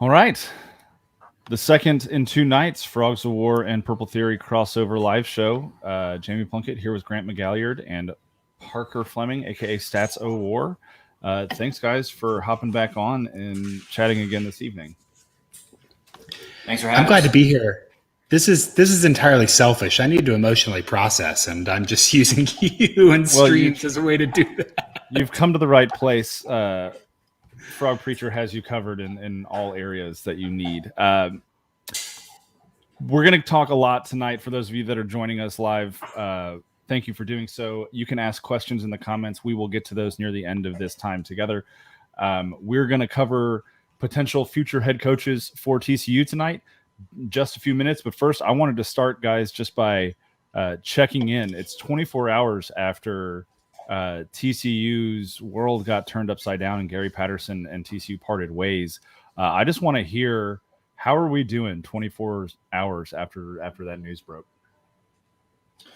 All right. The second in 2 nights, Frogs of War and Purple Theory crossover live show. Jamie Plunkett here with Grant McGalliard and Parker Fleming, aka Stats O War. Thanks, guys, for hopping back on and chatting again this evening. Thanks for having us. I'm glad to be here. This is entirely selfish. I need to emotionally process, and I'm just using you and streams as a way to do that. You've come to the right place. Frog Preacher has you covered in all areas that you need. We're going to talk a lot tonight. For those of you that are joining us live, thank you for doing so. You can ask questions in the comments. We will get to those near the end of this time together. We're going to cover potential future head coaches for TCU tonight. Just a few minutes, but first I wanted to start, guys, just by checking in. It's 24 hours after TCU's world got turned upside down and Gary Patterson and TCU parted ways. I just want to hear, how are we doing 24 hours after that news broke?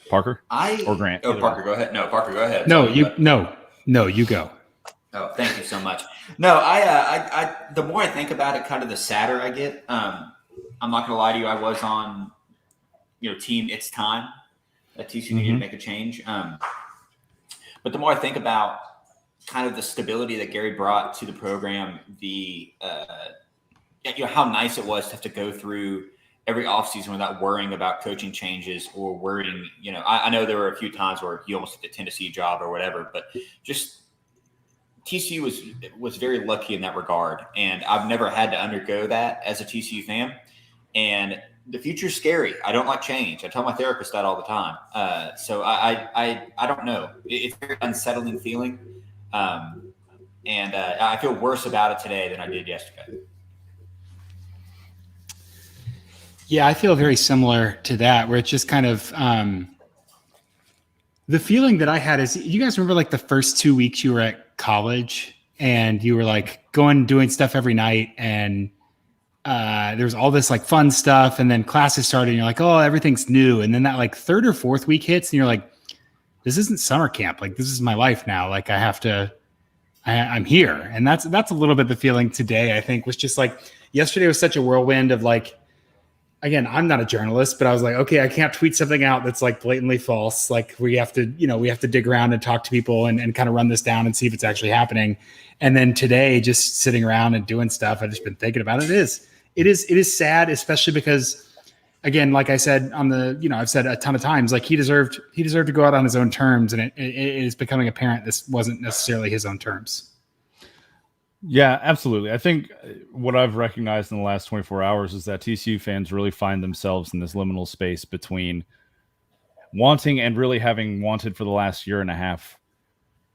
Parker or Grant? Oh, Parker, go ahead. No, Parker, go ahead. No, you go. Oh, thank you so much. No, I the more I think about it, kind of the sadder I get. I'm not gonna lie to you. I was on, team It's Time that TCU needed to make a change. But the more I think about kind of the stability that Gary brought to the program, the how nice it was to have to go through every offseason without worrying about coaching changes or worrying. I know there were a few times where he almost did the Tennessee job or whatever, but just TCU was very lucky in that regard, and I've never had to undergo that as a TCU fan. And the future's scary. I don't like change. I tell my therapist that all the time. So I don't know. It's a very unsettling feeling. And I feel worse about it today than I did yesterday. Yeah, I feel very similar to that, where it's just kind of the feeling that I had is, you guys remember like the first 2 weeks you were at college and you were like doing stuff every night, and there was all this like fun stuff, and then classes started and you're like, oh, everything's new. And then that like third or fourth week hits and you're like, this isn't summer camp. Like, this is my life now. Like, I'm here. And that's a little bit the feeling today, I think, was just like, yesterday was such a whirlwind of like, again, I'm not a journalist, but I was like, okay, I can't tweet something out that's like blatantly false. Like, we have to dig around and talk to people and kind of run this down and see if it's actually happening. And then today, just sitting around and doing stuff, I've just been thinking about it. It is sad, especially because, again, like I said I've said a ton of times, like he deserved to go out on his own terms, and it is becoming apparent this wasn't necessarily his own terms. Yeah, absolutely. I think what I've recognized in the last 24 hours is that TCU fans really find themselves in this liminal space between wanting and really having wanted for the last year and a half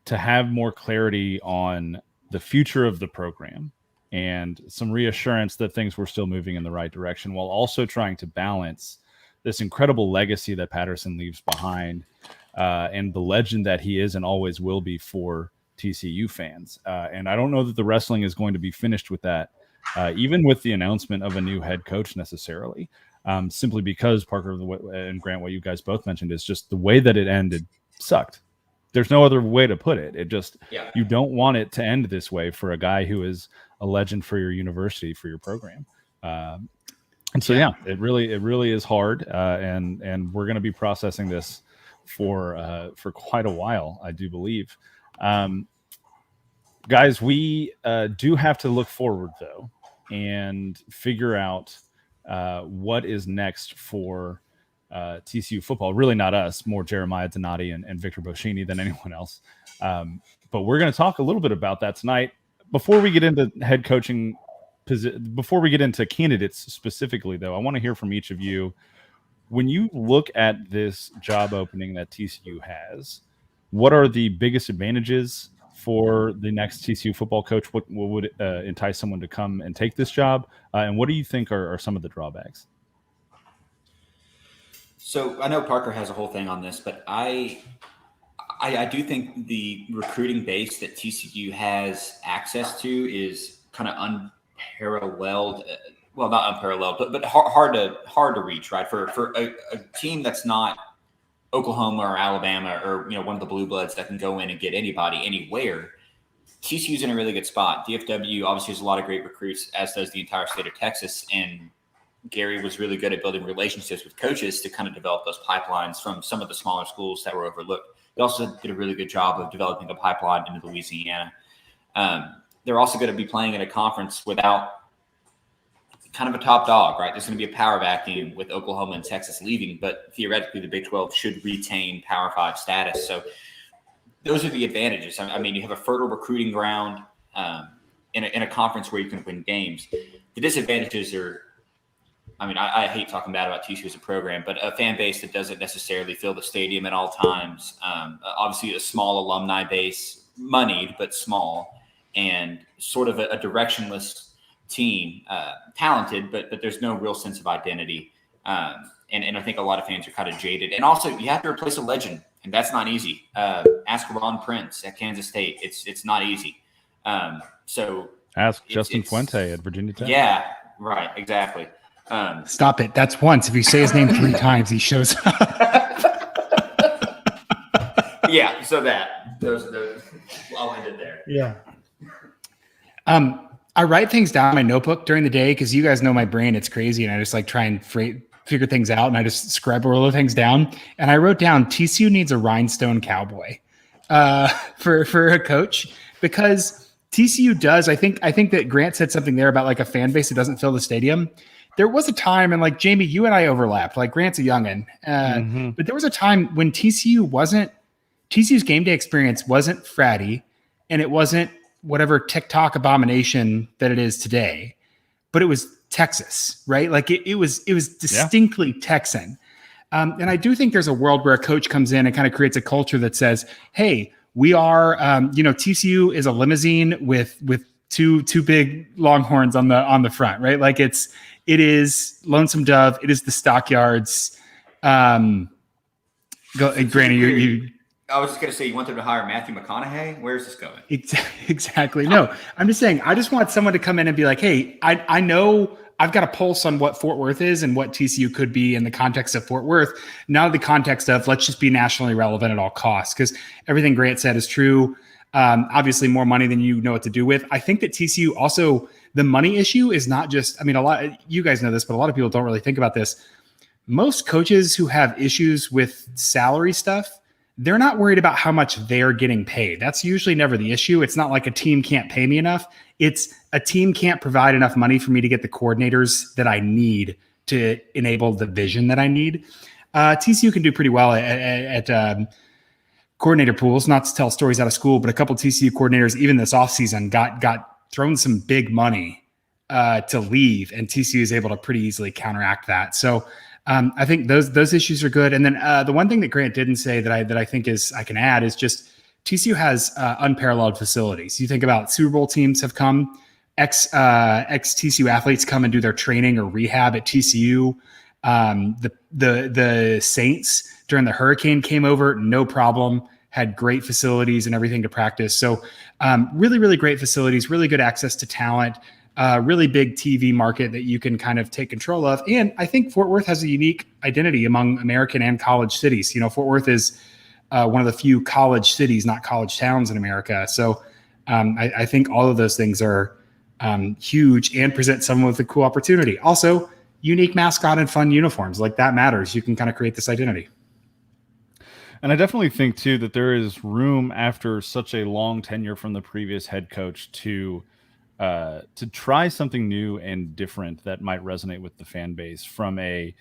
to have more clarity on the future of the program and some reassurance that things were still moving in the right direction, while also trying to balance this incredible legacy that Patterson leaves behind and the legend that he is and always will be for TCU fans. And I don't know that the wrestling is going to be finished with that, even with the announcement of a new head coach necessarily, simply because, Parker and Grant, what you guys both mentioned is just the way that it ended sucked. There's no other way to put it. You don't want it to end this way for a guy who is a legend for your university, for your program. And so, it really is hard. And we're going to be processing this for quite a while, I do believe. Guys, we do have to look forward, though, and figure out what is next for TCU football. Really not us, more Jeremiah Donati and Victor Boschini than anyone else. But we're going to talk a little bit about that tonight. Before we get into head coaching, before we get into candidates specifically, though, I want to hear from each of you. When you look at this job opening that TCU has, what are the biggest advantages for the next TCU football coach? What would entice someone to come and take this job? And what do you think are some of the drawbacks? So I know Parker has a whole thing on this, but I do think the recruiting base that TCU has access to is kind of unparalleled. Well, not unparalleled, but hard to reach, right? For a team that's not Oklahoma or Alabama or one of the blue bloods that can go in and get anybody anywhere. TCU's in a really good spot. DFW obviously has a lot of great recruits, as does the entire state of Texas. And Gary was really good at building relationships with coaches to kind of develop those pipelines from some of the smaller schools that were overlooked. He also did a really good job of developing a pipeline into Louisiana. They're also going to be playing in a conference without kind of a top dog, right? There's going to be a power vacuum with Oklahoma and Texas leaving, but theoretically the Big 12 should retain Power 5 status. So those are the advantages. I mean, you have a fertile recruiting ground in a conference where you can win games. The disadvantages are, I mean, I hate talking bad about TCU as a program, but a fan base that doesn't necessarily fill the stadium at all times. Obviously, a small alumni base, moneyed but small, and sort of a directionless team, talented, but there's no real sense of identity. And I think a lot of fans are kind of jaded. And also, you have to replace a legend, and that's not easy. Ask Ron Prince at Kansas State. It's not easy. So ask Justin Fuente at Virginia Tech. Yeah, right, exactly. Stop it. That's once. If you say his name 3 times, he shows up. Yeah, so those I'll end it there. Yeah. I write things down in my notebook during the day because you guys know my brain. It's crazy. And I just like try and figure things out. And I just scribble all the things down. And I wrote down TCU needs a rhinestone cowboy for a coach, because TCU does. I think that Grant said something there about like a fan base that doesn't fill the stadium. There was a time, and like Jamie, you and I overlapped. Like Grant's a youngin', but there was a time when TCU's game day experience wasn't fratty, and it wasn't whatever TikTok abomination that it is today, but it was Texas, right? Like it was distinctly Texan. And I do think there's a world where a coach comes in and kind of creates a culture that says, hey, we are, TCU is a limousine with two big Longhorns on the front, right? Like it is Lonesome Dove. It is the Stockyards. Granny, you I was just going to say, you want them to hire Matthew McConaughey? Where's this going? Exactly. No, I'm just saying, I just want someone to come in and be like, hey, I know I've got a pulse on what Fort Worth is and what TCU could be in the context of Fort Worth, not the context of let's just be nationally relevant at all costs. Because everything Grant said is true. Obviously more money than you know what to do with. I think that TCU also, the money issue is not just, I mean, you guys know this, but a lot of people don't really think about this. Most coaches who have issues with salary stuff, they're not worried about how much they're getting paid. That's usually never the issue. It's not like a team can't pay me enough. It's a team can't provide enough money for me to get the coordinators that I need to enable the vision that I need. TCU can do pretty well at coordinator pools, not to tell stories out of school, but a couple of TCU coordinators, even this offseason, got thrown some big money to leave, and TCU is able to pretty easily counteract that. So I think those issues are good. And then the one thing that Grant didn't say that I think I can add is just TCU has unparalleled facilities. You think about Super Bowl teams have come, ex TCU athletes come and do their training or rehab at TCU. The Saints during the hurricane came over, no problem, had great facilities and everything to practice. So really, really great facilities, really good access to talent. Really big TV market that you can kind of take control of. And I think Fort Worth has a unique identity among American and college cities. You know, Fort Worth is one of the few college cities, not college towns in America. So I think all of those things are huge and present someone with a cool opportunity. Also, unique mascot and fun uniforms. Like that matters. You can kind of create this identity. And I definitely think, too, that there is room after such a long tenure from the previous head coach to try something new and different that might resonate with the fan base from a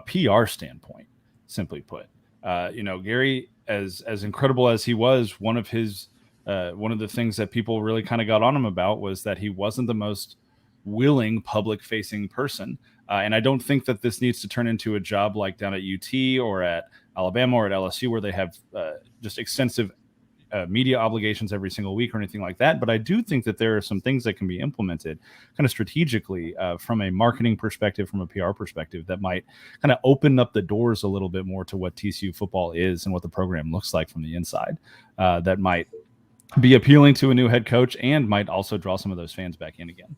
PR standpoint, simply put. Gary, as incredible as he was, one of the things that people really kind of got on him about was that he wasn't the most willing public facing person. And I don't think that this needs to turn into a job like down at UT or at Alabama or at LSU, where they have just extensive media obligations every single week or anything like that. But I do think that there are some things that can be implemented kind of strategically from a marketing perspective, from a PR perspective, that might kind of open up the doors a little bit more to what TCU football is and what the program looks like from the inside. That might be appealing to a new head coach and might also draw some of those fans back in again.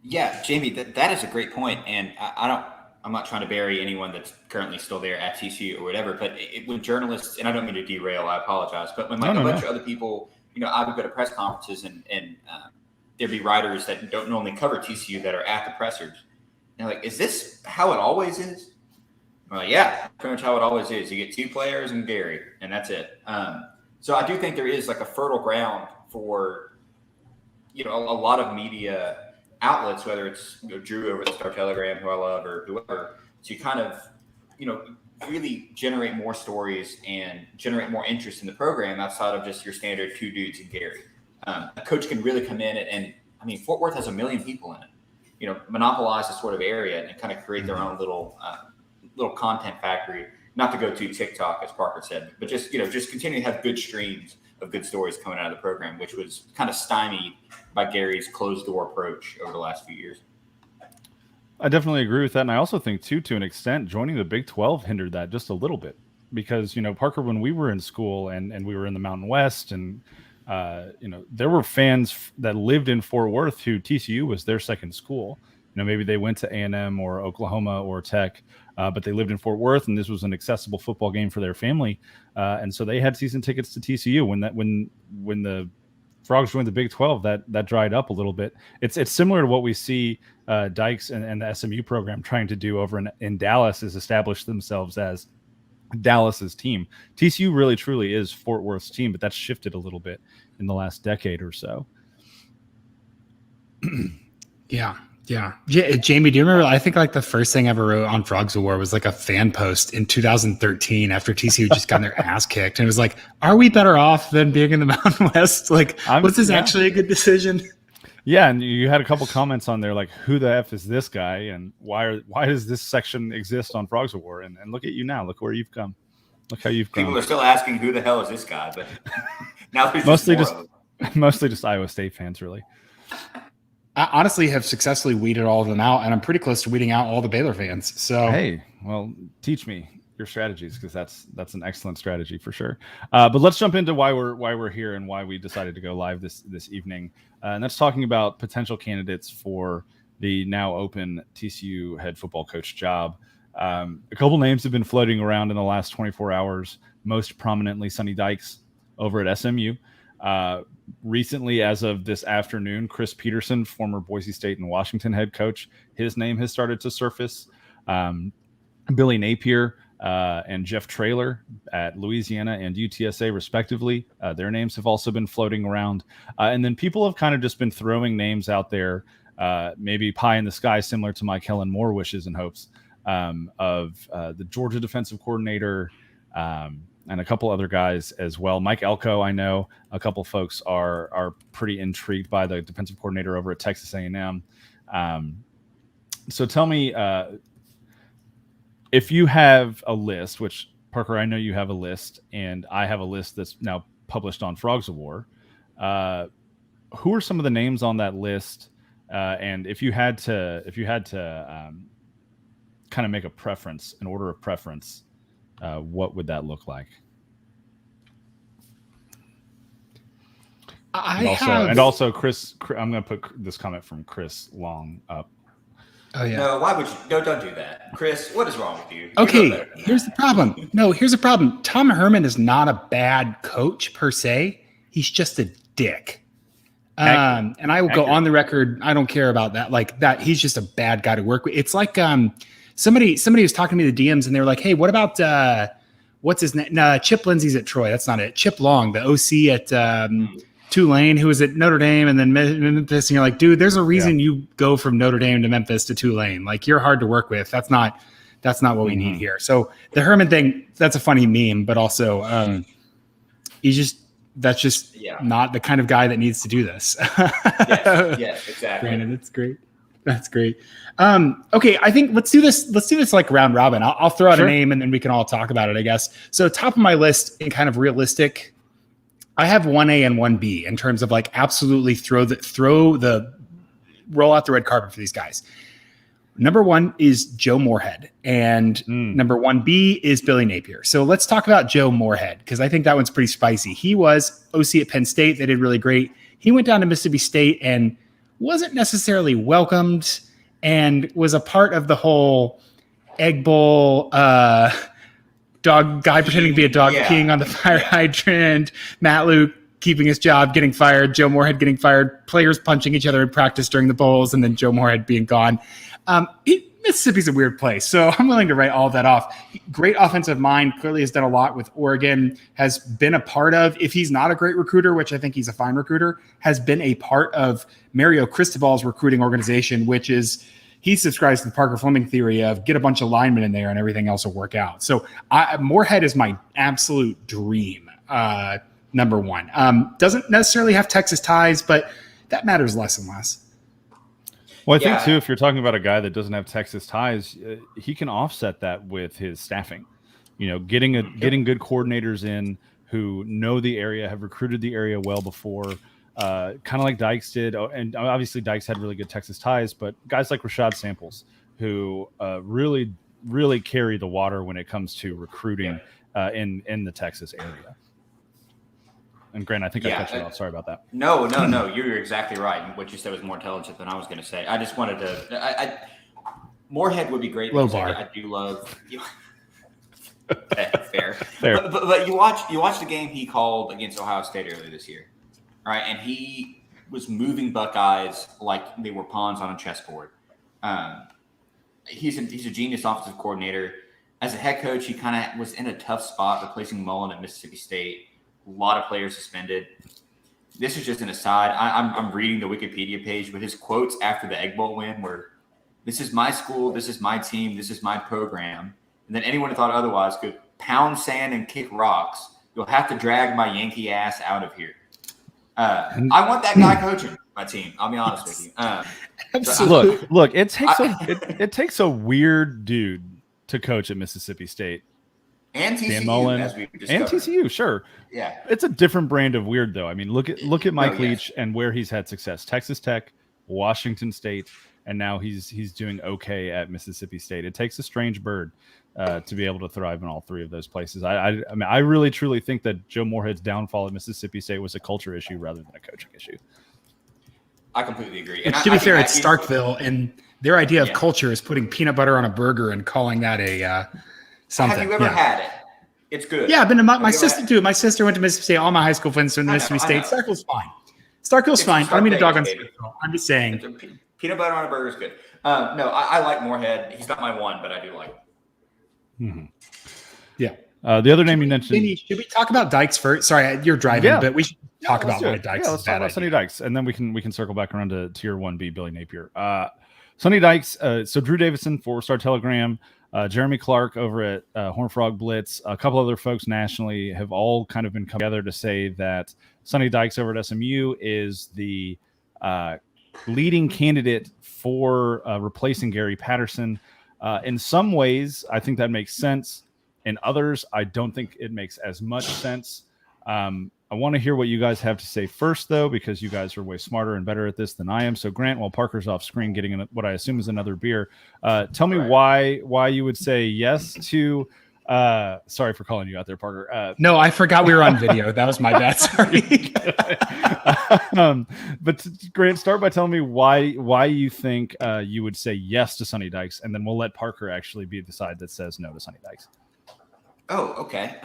Yeah, Jamie, that is a great point. And I'm not trying to bury anyone that's currently still there at TCU or whatever, but when journalists, and I don't mean to derail, I apologize, but when a bunch of other people I would go to press conferences and there'd be writers that don't normally cover TCU that are at the pressers. And they're like, is this how it always is? I'm like, yeah, pretty much how it always is. You get 2 players and Gary, and that's it. So I do think there is like a fertile ground for, a lot of media outlets, whether it's Drew over the Star Telegram, who I love, or whoever, to kind of, really generate more stories and generate more interest in the program outside of just your standard 2 dudes and Gary. A coach can really come in and Fort Worth has 1 million people in it. Monopolize the sort of area and kind of create their own little content factory. Not to go to TikTok, as Parker said, but just continue to have good streams of good stories coming out of the program, which was kind of stymied by Gary's closed door approach over the last few years. I definitely agree with that. And I also think, too, to an extent, joining the Big 12 hindered that just a little bit. Because, Parker, when we were in school and we were in the Mountain West and, there were fans that lived in Fort Worth who TCU was their second school. Maybe they went to A&M or Oklahoma or Tech, but they lived in Fort Worth, and this was an accessible football game for their family. And so they had season tickets to TCU. When the Frogs joined the Big 12, that dried up a little bit. It's similar to what we see Dykes and the SMU program trying to do over in Dallas, is establish themselves as Dallas's team. TCU really truly is Fort Worth's team, but that's shifted a little bit in the last decade or so. Yeah. Jamie, do you remember? I think like the first thing I ever wrote on Frogs of War was like a fan post in 2013 after TCU just got their ass kicked. And it was like, are we better off than being in the Mountain West? Like, was this actually a good decision? Yeah. And you had a couple comments on there like, who the F is this guy? And why does this section exist on Frogs of War? And look at you now. Look where you've come. Look how you've grown. People are still asking who the hell is this guy, but now there's mostly just Iowa State fans, really. I honestly have successfully weeded all of them out, and I'm pretty close to weeding out all the Baylor fans. So hey, well, teach me your strategies, because that's an excellent strategy for sure. But let's jump into why we're here and why we decided to go live this evening, and that's talking about potential candidates for the now open TCU head football coach job. A couple names have been floating around in the last 24 hours. Most prominently, Sonny Dykes over at SMU. Recently, as of this afternoon, Chris Peterson, former Boise State and Washington head coach, his name has started to surface. Billy Napier and Jeff Traylor at Louisiana and UTSA, respectively, their names have also been floating around. And then people have kind of just been throwing names out there, maybe pie in the sky, similar to my Kellen Moore wishes and hopes, of the Georgia defensive coordinator, and a couple other guys as well. Mike Elko, I know a couple folks are pretty intrigued by the defensive coordinator over at Texas A&M. So tell me, if you have a list, which Parker, I know you have a list, and I have a list that's now published on Frogs of War. Who are some of the names on that list? And if you had to kind of make a preference, an order of preference, what would that look like? And also, Chris, I'm going to put this comment from Chris Long up. Oh yeah. No, why would you? No, don't do that, Chris. What is wrong with you? Okay, here's the problem. Here's the problem. Tom Herman is not a bad coach per se. He's just a dick. And I will go on the record. I don't care about that. Like that, he's just a bad guy to work with. It's like somebody was talking to me the DMs, and they were like, "Hey, what about what's his name? No, Chip Lindsey's at Troy. That's not it. Chip Long, the OC at Tulane, who was at Notre Dame and then Memphis." And you're like, dude, there's a reason you go from Notre Dame to Memphis to Tulane. Like, you're hard to work with. That's not what we need here. So the Herman thing, that's a funny meme, but also that's just not the kind of guy that needs to do this. Yes, exactly. Brandon, that's great. That's great. Okay, I think let's do this like round robin. I'll throw out a name and then we can all talk about it, I guess. So top of my list in kind of realistic, I have 1A and 1B in terms of like absolutely roll out the red carpet for these guys. Number 1 is Joe Moorhead, and number 1B is Billy Napier. So let's talk about Joe Moorhead, because I think that one's pretty spicy. He was OC at Penn State. They did really great. He went down to Mississippi State and wasn't necessarily welcomed and was a part of the whole Egg Bowl dog guy pretending to be a dog peeing on the fire hydrant, Matt Luke keeping his job, getting fired, Joe Moorhead getting fired, players punching each other in practice during the bowls, and then Joe Moorhead being gone. Mississippi's a weird place, so I'm willing to write all of that off. Great offensive mind, clearly has done a lot with Oregon, has been a part of, if he's not a great recruiter, which I think he's a fine recruiter, has been a part of Mario Cristobal's recruiting organization, which is, he subscribes to the Parker Fleming theory of get a bunch of linemen in there and everything else will work out. So Moorhead is my absolute dream, number one. Doesn't necessarily have Texas ties, but that matters less and less. Well, I think too, if you're talking about a guy that doesn't have Texas ties, he can offset that with his staffing. You know, getting good coordinators in who know the area, have recruited the area well before, kind of like Dykes did. And obviously Dykes had really good Texas ties, but guys like Rashad Samples, who really, really carry the water when it comes to recruiting in the Texas area. And Grant, I think I cut you off. Sorry about that. No. You're exactly right. What you said was more intelligent than I was going to say. I just wanted to. Moorhead would be great. Low bar. I do love. Fair. But you watch the game he called against Ohio State earlier this year, right? And he was moving Buckeyes like they were pawns on a chessboard. He's a genius offensive coordinator. As a head coach, he kind of was in a tough spot replacing Mullen at Mississippi State. A lot of players suspended. This is just an aside. I'm reading the Wikipedia page, but his quotes after the Egg Bowl win were, "This is my school. This is my team. This is my program." And then anyone who thought otherwise could pound sand and kick rocks. You'll have to drag my Yankee ass out of here. I want that guy coaching my team. I'll be honest with you. Look. It takes a weird dude to coach at Mississippi State. And TCU, Dan Mullen, as we discovered. and TCU, sure. Yeah. It's a different brand of weird, though. I mean, look at Mike Leach and where he's had success. Texas Tech, Washington State, and now he's doing okay at Mississippi State. It takes a strange bird to be able to thrive in all three of those places. I mean, I really, truly think that Joe Moorhead's downfall at Mississippi State was a culture issue rather than a coaching issue. I completely agree. And to be fair, it's Starkville, and their idea of culture is putting peanut butter on a burger and calling that a something. Have you ever had it? It's good. Yeah, I've been to my sister too. My sister went to Mississippi State. All my high school friends went to Mississippi State. Starkville's fine. Starkville's fine. I don't mean to dog on Starkville. I'm just saying. Peanut butter on a burger is good. No, I like Moorhead. He's not my one, but I do like him. Mm-hmm. Yeah. The other name you mentioned. Should we talk about Dykes first? Sorry, you're driving, but we should talk about why Dykes. Let's talk about Sonny Dykes, and then we can circle back around to Tier 1B Billy Napier. Sonny Dykes. So Drew Davison, 4-star Telegram. Jeremy Clark over at Horned Frog Blitz, a couple other folks nationally have all kind of been coming together to say that Sonny Dykes over at SMU is the leading candidate for replacing Gary Patterson. In some ways, I think that makes sense. In others, I don't think it makes as much sense. I want to hear what you guys have to say first, though, because you guys are way smarter and better at this than I am. So, Grant, while Parker's off screen getting what I assume is another beer, tell me why you would say yes to. Sorry for calling you out there, Parker. No, I forgot we were on video. That was my bad. Sorry. But Grant, start by telling me why you think you would say yes to Sonny Dykes, and then we'll let Parker actually be the side that says no to Sonny Dykes. Oh, okay.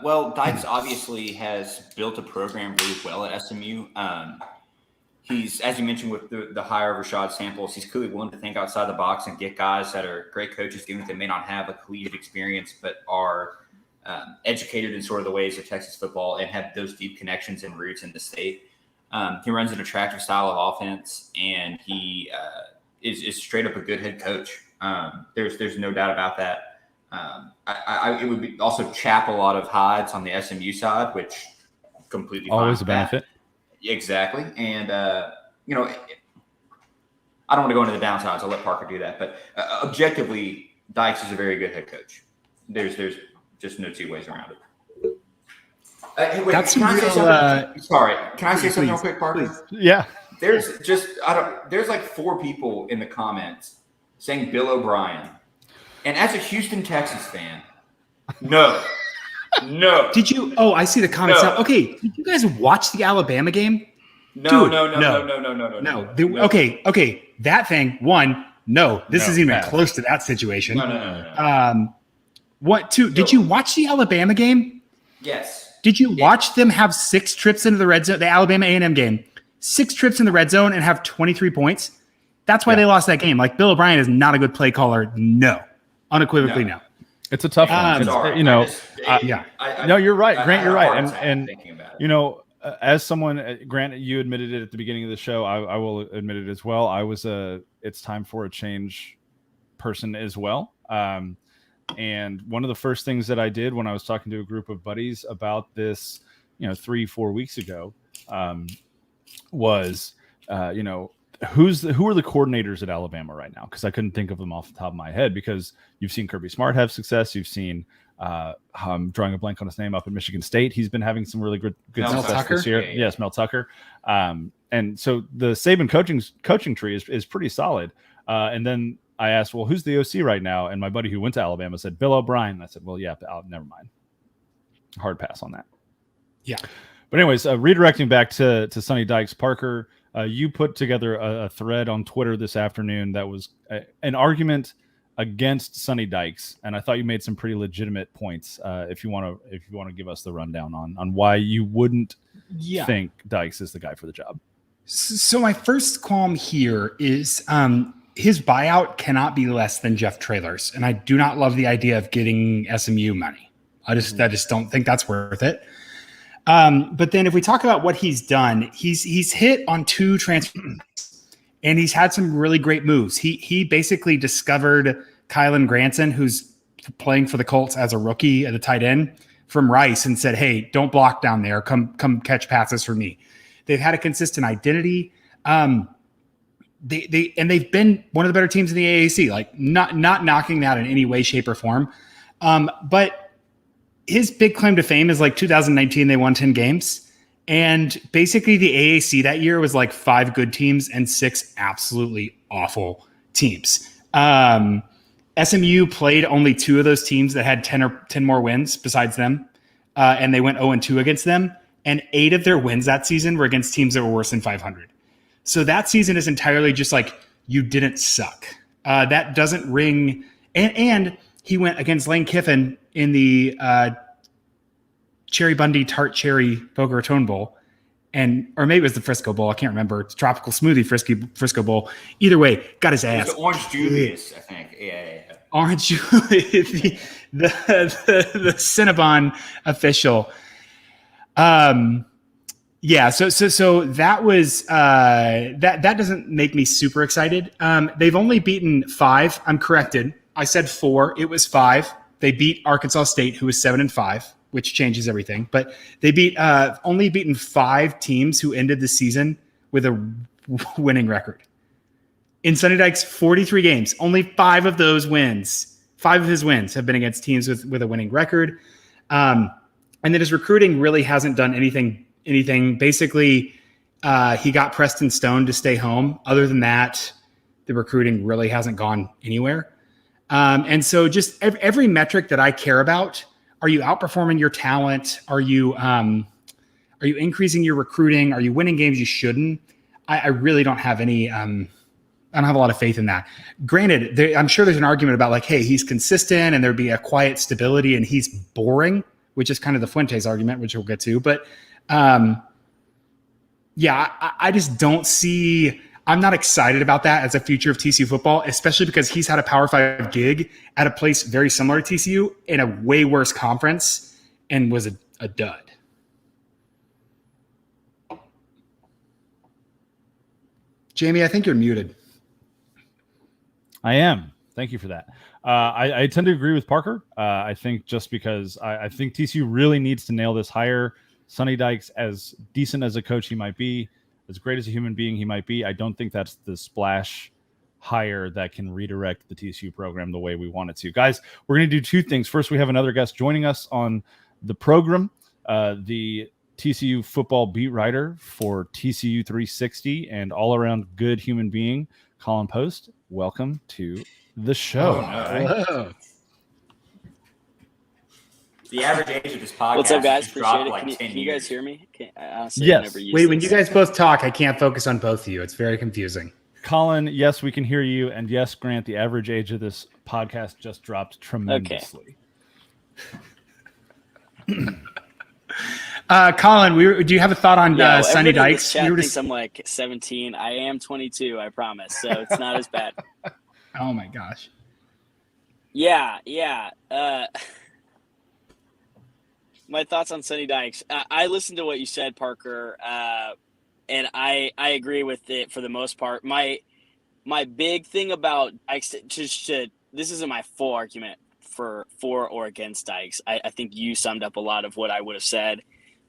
Well, Dykes obviously has built a program really well at SMU. He's, as you mentioned, with the hire of Rashad Samples, he's clearly willing to think outside the box and get guys that are great coaches, even if they may not have a collegiate experience, but are educated in sort of the ways of Texas football and have those deep connections and roots in the state. He runs an attractive style of offense, and he is straight up a good head coach. There's no doubt about that. It would be also chap a lot of hides on the SMU side, which completely always a benefit. Exactly. And, I don't want to go into the downsides. I'll let Parker do that. But objectively, Dykes is a very good head coach. There's just no two ways around it. Hey, wait, That's can I say something? Sorry. Can I say something real quick, Parker? Please. Yeah. There's like 4 people in the comments saying Bill O'Brien. And as a Houston Texans fan, no. Did you? Oh, I see the comments now. Okay, did you guys watch the Alabama game? No. Okay. That thing. This isn't even close to that situation. No. What? Two? Did you watch the Alabama game? Yes. Did you watch them have 6 trips into the red zone? The Alabama A&M game, 6 trips in the red zone and have 23 points. That's why they lost that game. Like Bill O'Brien is not a good play caller. No, unequivocally no. It's a tough one. Sorry, You know, no, you're right, Grant. You're right, and you know, as someone, Grant, you admitted it at the beginning of the show. I will admit it as well. I was it's time for a change person as well. And one of the first things that I did when I was talking to a group of buddies about this, 3-4 weeks ago, was, who are the coordinators at Alabama right now? Because I couldn't think of them off the top of my head. Because you've seen Kirby Smart have success, you've seen I'm drawing a blank on his name up at Michigan State. He's been having some really good success this year. Yeah. Yes, Mel Tucker. And so the Saban coaching tree is pretty solid. And then I asked, well, who's the OC right now? And my buddy who went to Alabama said Bill O'Brien. I said, well, yeah, never mind. Hard pass on that. Yeah. But anyways, redirecting back to Sonny Dykes, Parker, you put together a thread on Twitter this afternoon that was an argument against Sonny Dykes, and I thought you made some pretty legitimate points. If you want to give us the rundown on why you wouldn't think Dykes is the guy for the job. So my first qualm here is his buyout cannot be less than Jeff Traylor's, and I do not love the idea of getting SMU money. I just don't think that's worth it. But then if we talk about what he's done, he's hit on 2 transfers, and he's had some really great moves. He basically discovered Kylan Granson, who's playing for the Colts as a rookie at the tight end, from Rice, and said, "Hey, don't block down there. Come catch passes for me." They've had a consistent identity. They've been one of the better teams in the AAC. Like not knocking that in any way, shape, or form. But his big claim to fame is like 2019, they won 10 games. And basically the AAC that year was like 5 good teams and 6 absolutely awful teams. SMU played only 2 of those teams that had 10 more wins besides them. And they went 0-2 against them. And 8 of their wins that season were against teams that were worse than 500. So that season is entirely just like, you didn't suck. That doesn't ring. And he went against Lane Kiffin in the Cherry Bundy Tart Cherry Boca Raton Bowl, or maybe it was the Frisco Bowl. I can't remember. It's Tropical Smoothie Frisco Bowl. Either way, got his ass. Orange Julius, I think. Yeah. Orange Julius, the Cinnabon official. Yeah. So that was that doesn't make me super excited. They've only beaten 5. I'm corrected. I said 4. It was 5. They beat Arkansas State, who was 7-5. Which changes everything. But they only beaten 5 teams who ended the season with a winning record. In Sonny Dykes' 43 games, only 5 of his wins have been against teams with a winning record. And then his recruiting really hasn't done anything. Basically, he got Preston Stone to stay home. Other than that, the recruiting really hasn't gone anywhere. And so just every metric that I care about, are you outperforming your talent? Are you increasing your recruiting? Are you winning games you shouldn't? I really don't have any. I don't have a lot of faith in that. Granted, I'm sure there's an argument about like, hey, he's consistent and there'd be a quiet stability, and he's boring, which is kind of the Fuentes argument, which we'll get to. But I just don't see. I'm not excited about that as a future of TCU football, especially because he's had a Power 5 gig at a place very similar to TCU in a way worse conference and was a dud. Jamie, I think you're muted. I am. Thank you for that. I tend to agree with Parker. I think just because I think TCU really needs to nail this hire. Sonny Dykes, as decent as a coach he might be, as great as a human being he might be, I don't think that's the splash hire that can redirect the TCU program the way we want it to. Guys, we're going to do 2 things. First, we have another guest joining us on the program, the TCU football beat writer for TCU 360 and all-around good human being, Colin Post. Welcome to the show. Hello. The average age of this podcast. What's up, guys? Appreciate it. Like can you guys hear me? Yes. Wait, when you guys both talk, I can't focus on both of you. It's very confusing. Colin, yes, we can hear you. And yes, Grant, the average age of this podcast just dropped tremendously. Okay. Colin, do you have a thought on Sonny everybody in this Dykes? chat thinks I'm like 17. I am 22, I promise. So it's not as bad. Oh my gosh. Yeah. My thoughts on Sonny Dykes. I listened to what you said, Parker, and I agree with it for the most part. My big thing about Dykes, this isn't my full argument for or against Dykes. I think you summed up a lot of what I would have said.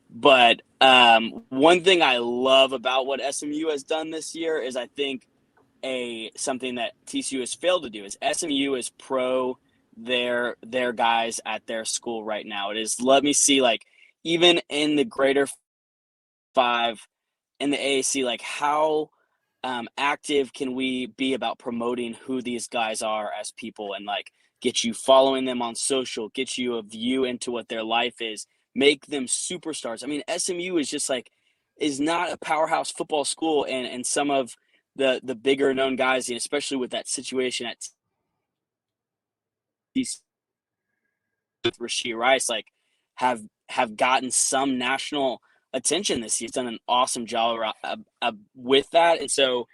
But one thing I love about what SMU has done this year is I think something that TCU has failed to do is SMU is pro their guys at their school right now. It is, let me see, like even in the greater 5 in the AAC, like how active can we be about promoting who these guys are as people and like get you following them on social, get you a view into what their life is, make them superstars. I mean, SMU is just like, is not a powerhouse football school, and some of the bigger known guys, and especially with that situation at Rashee Rice, like have gotten some national attention this year. He's done an awesome job with that, and so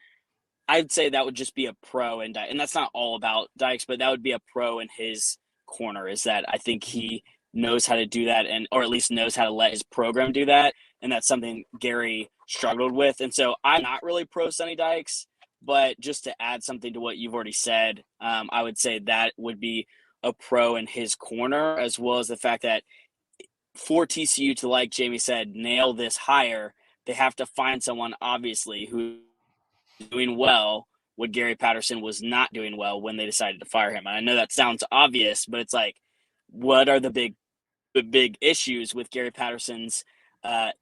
I'd say that would just be a pro, and that's not all about Dykes, but that would be a pro in his corner. Is that I think he knows how to do that, or at least knows how to let his program do that, and that's something Gary struggled with. And so I'm not really pro Sonny Dykes, but just to add something to what you've already said, I would say that would be a pro in his corner, as well as the fact that for TCU to, like Jamie said, nail this hire, they have to find someone obviously who's doing well what Gary Patterson was not doing well when they decided to fire him. And I know that sounds obvious, but it's like, what are the big issues with Gary Patterson's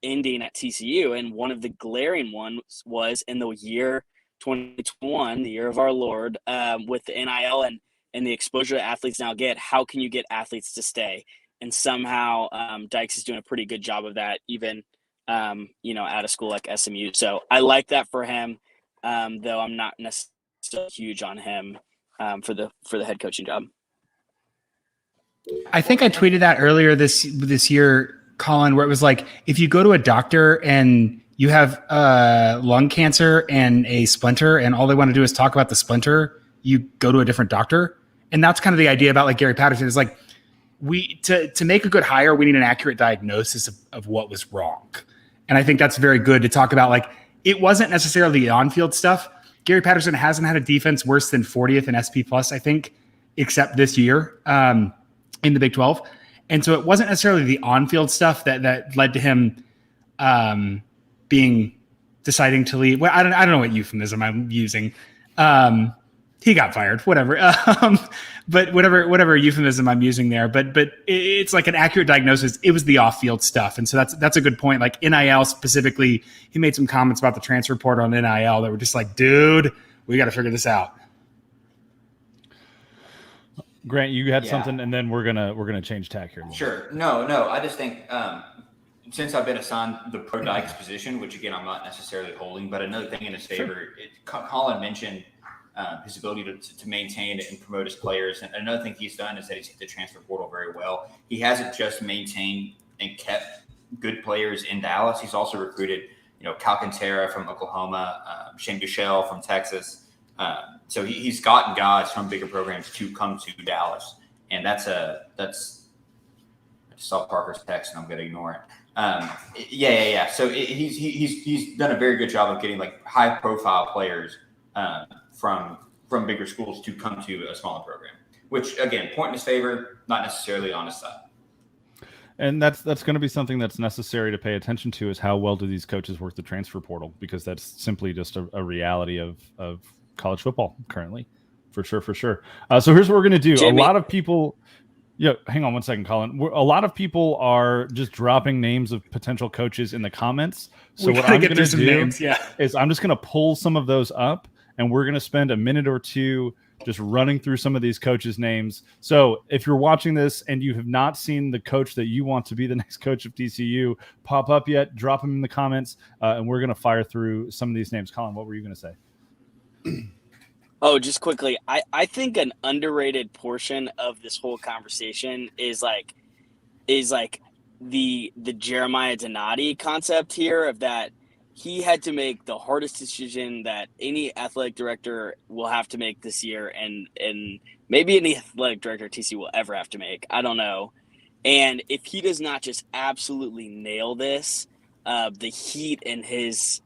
ending at TCU? And one of the glaring ones was in the year 2021, the year of our Lord, with the NIL and the exposure that athletes now get. How can you get athletes to stay? And somehow Dykes is doing a pretty good job of that, even at a school like SMU. So I like that for him, though I'm not necessarily huge on him for the head coaching job. I think I tweeted that earlier this year, Colin, where it was like, if you go to a doctor and you have lung cancer and a splinter, and all they want to do is talk about the splinter, you go to a different doctor. And that's kind of the idea about like Gary Patterson is like, to make a good hire, we need an accurate diagnosis of what was wrong. And I think that's very good to talk about. Like, it wasn't necessarily the on-field stuff. Gary Patterson hasn't had a defense worse than 40th in SP plus, I think, except this year in the Big 12. And so it wasn't necessarily the on-field stuff that led to him deciding to leave. Well, I don't know what euphemism I'm using. He got fired, whatever. But whatever euphemism I'm using there. But it's like an accurate diagnosis. It was the off-field stuff. And so that's a good point. Like NIL specifically, he made some comments about the transfer portal on NIL that were just like, dude, we got to figure this out. Grant, you had something, and then we're gonna change tack here. Sure. No. I just think since I've been assigned the pro Dykes position, which again I'm not necessarily holding, but another thing in his favor, Colin mentioned his ability to maintain and promote his players, and another thing he's done is that he's hit the transfer portal very well. He hasn't just maintained and kept good players in Dallas. He's also recruited, Calcaterra from Oklahoma, Shane Buechele from Texas. So he's gotten guys from bigger programs to come to Dallas, and I just saw Parker's text, and I'm going to ignore it. Yeah. So he's done a very good job of getting like high profile players from bigger schools to come to a smaller program, which again, point in his favor, not necessarily on his side. And that's going to be something that's necessary to pay attention to, is how well do these coaches work the transfer portal, because that's simply just a reality of college football currently, for sure. So here's what we're going to do. Jamie. A lot of people, hang on one second, Colin. A lot of people are just dropping names of potential coaches in the comments. So what I'm going to do is I'm just going to pull some of those up, and we're going to spend a minute or two just running through some of these coaches' names. So if you're watching this and you have not seen the coach that you want to be the next coach of TCU pop up yet, drop them in the comments, and we're going to fire through some of these names. Colin, what were you going to say? Oh, just quickly, I think an underrated portion of this whole conversation is like the Jeremiah Donati concept here of that he had to make the hardest decision that any athletic director will have to make this year, and maybe any athletic director TC will ever have to make. I don't know. And if he does not just absolutely nail this, the heat in his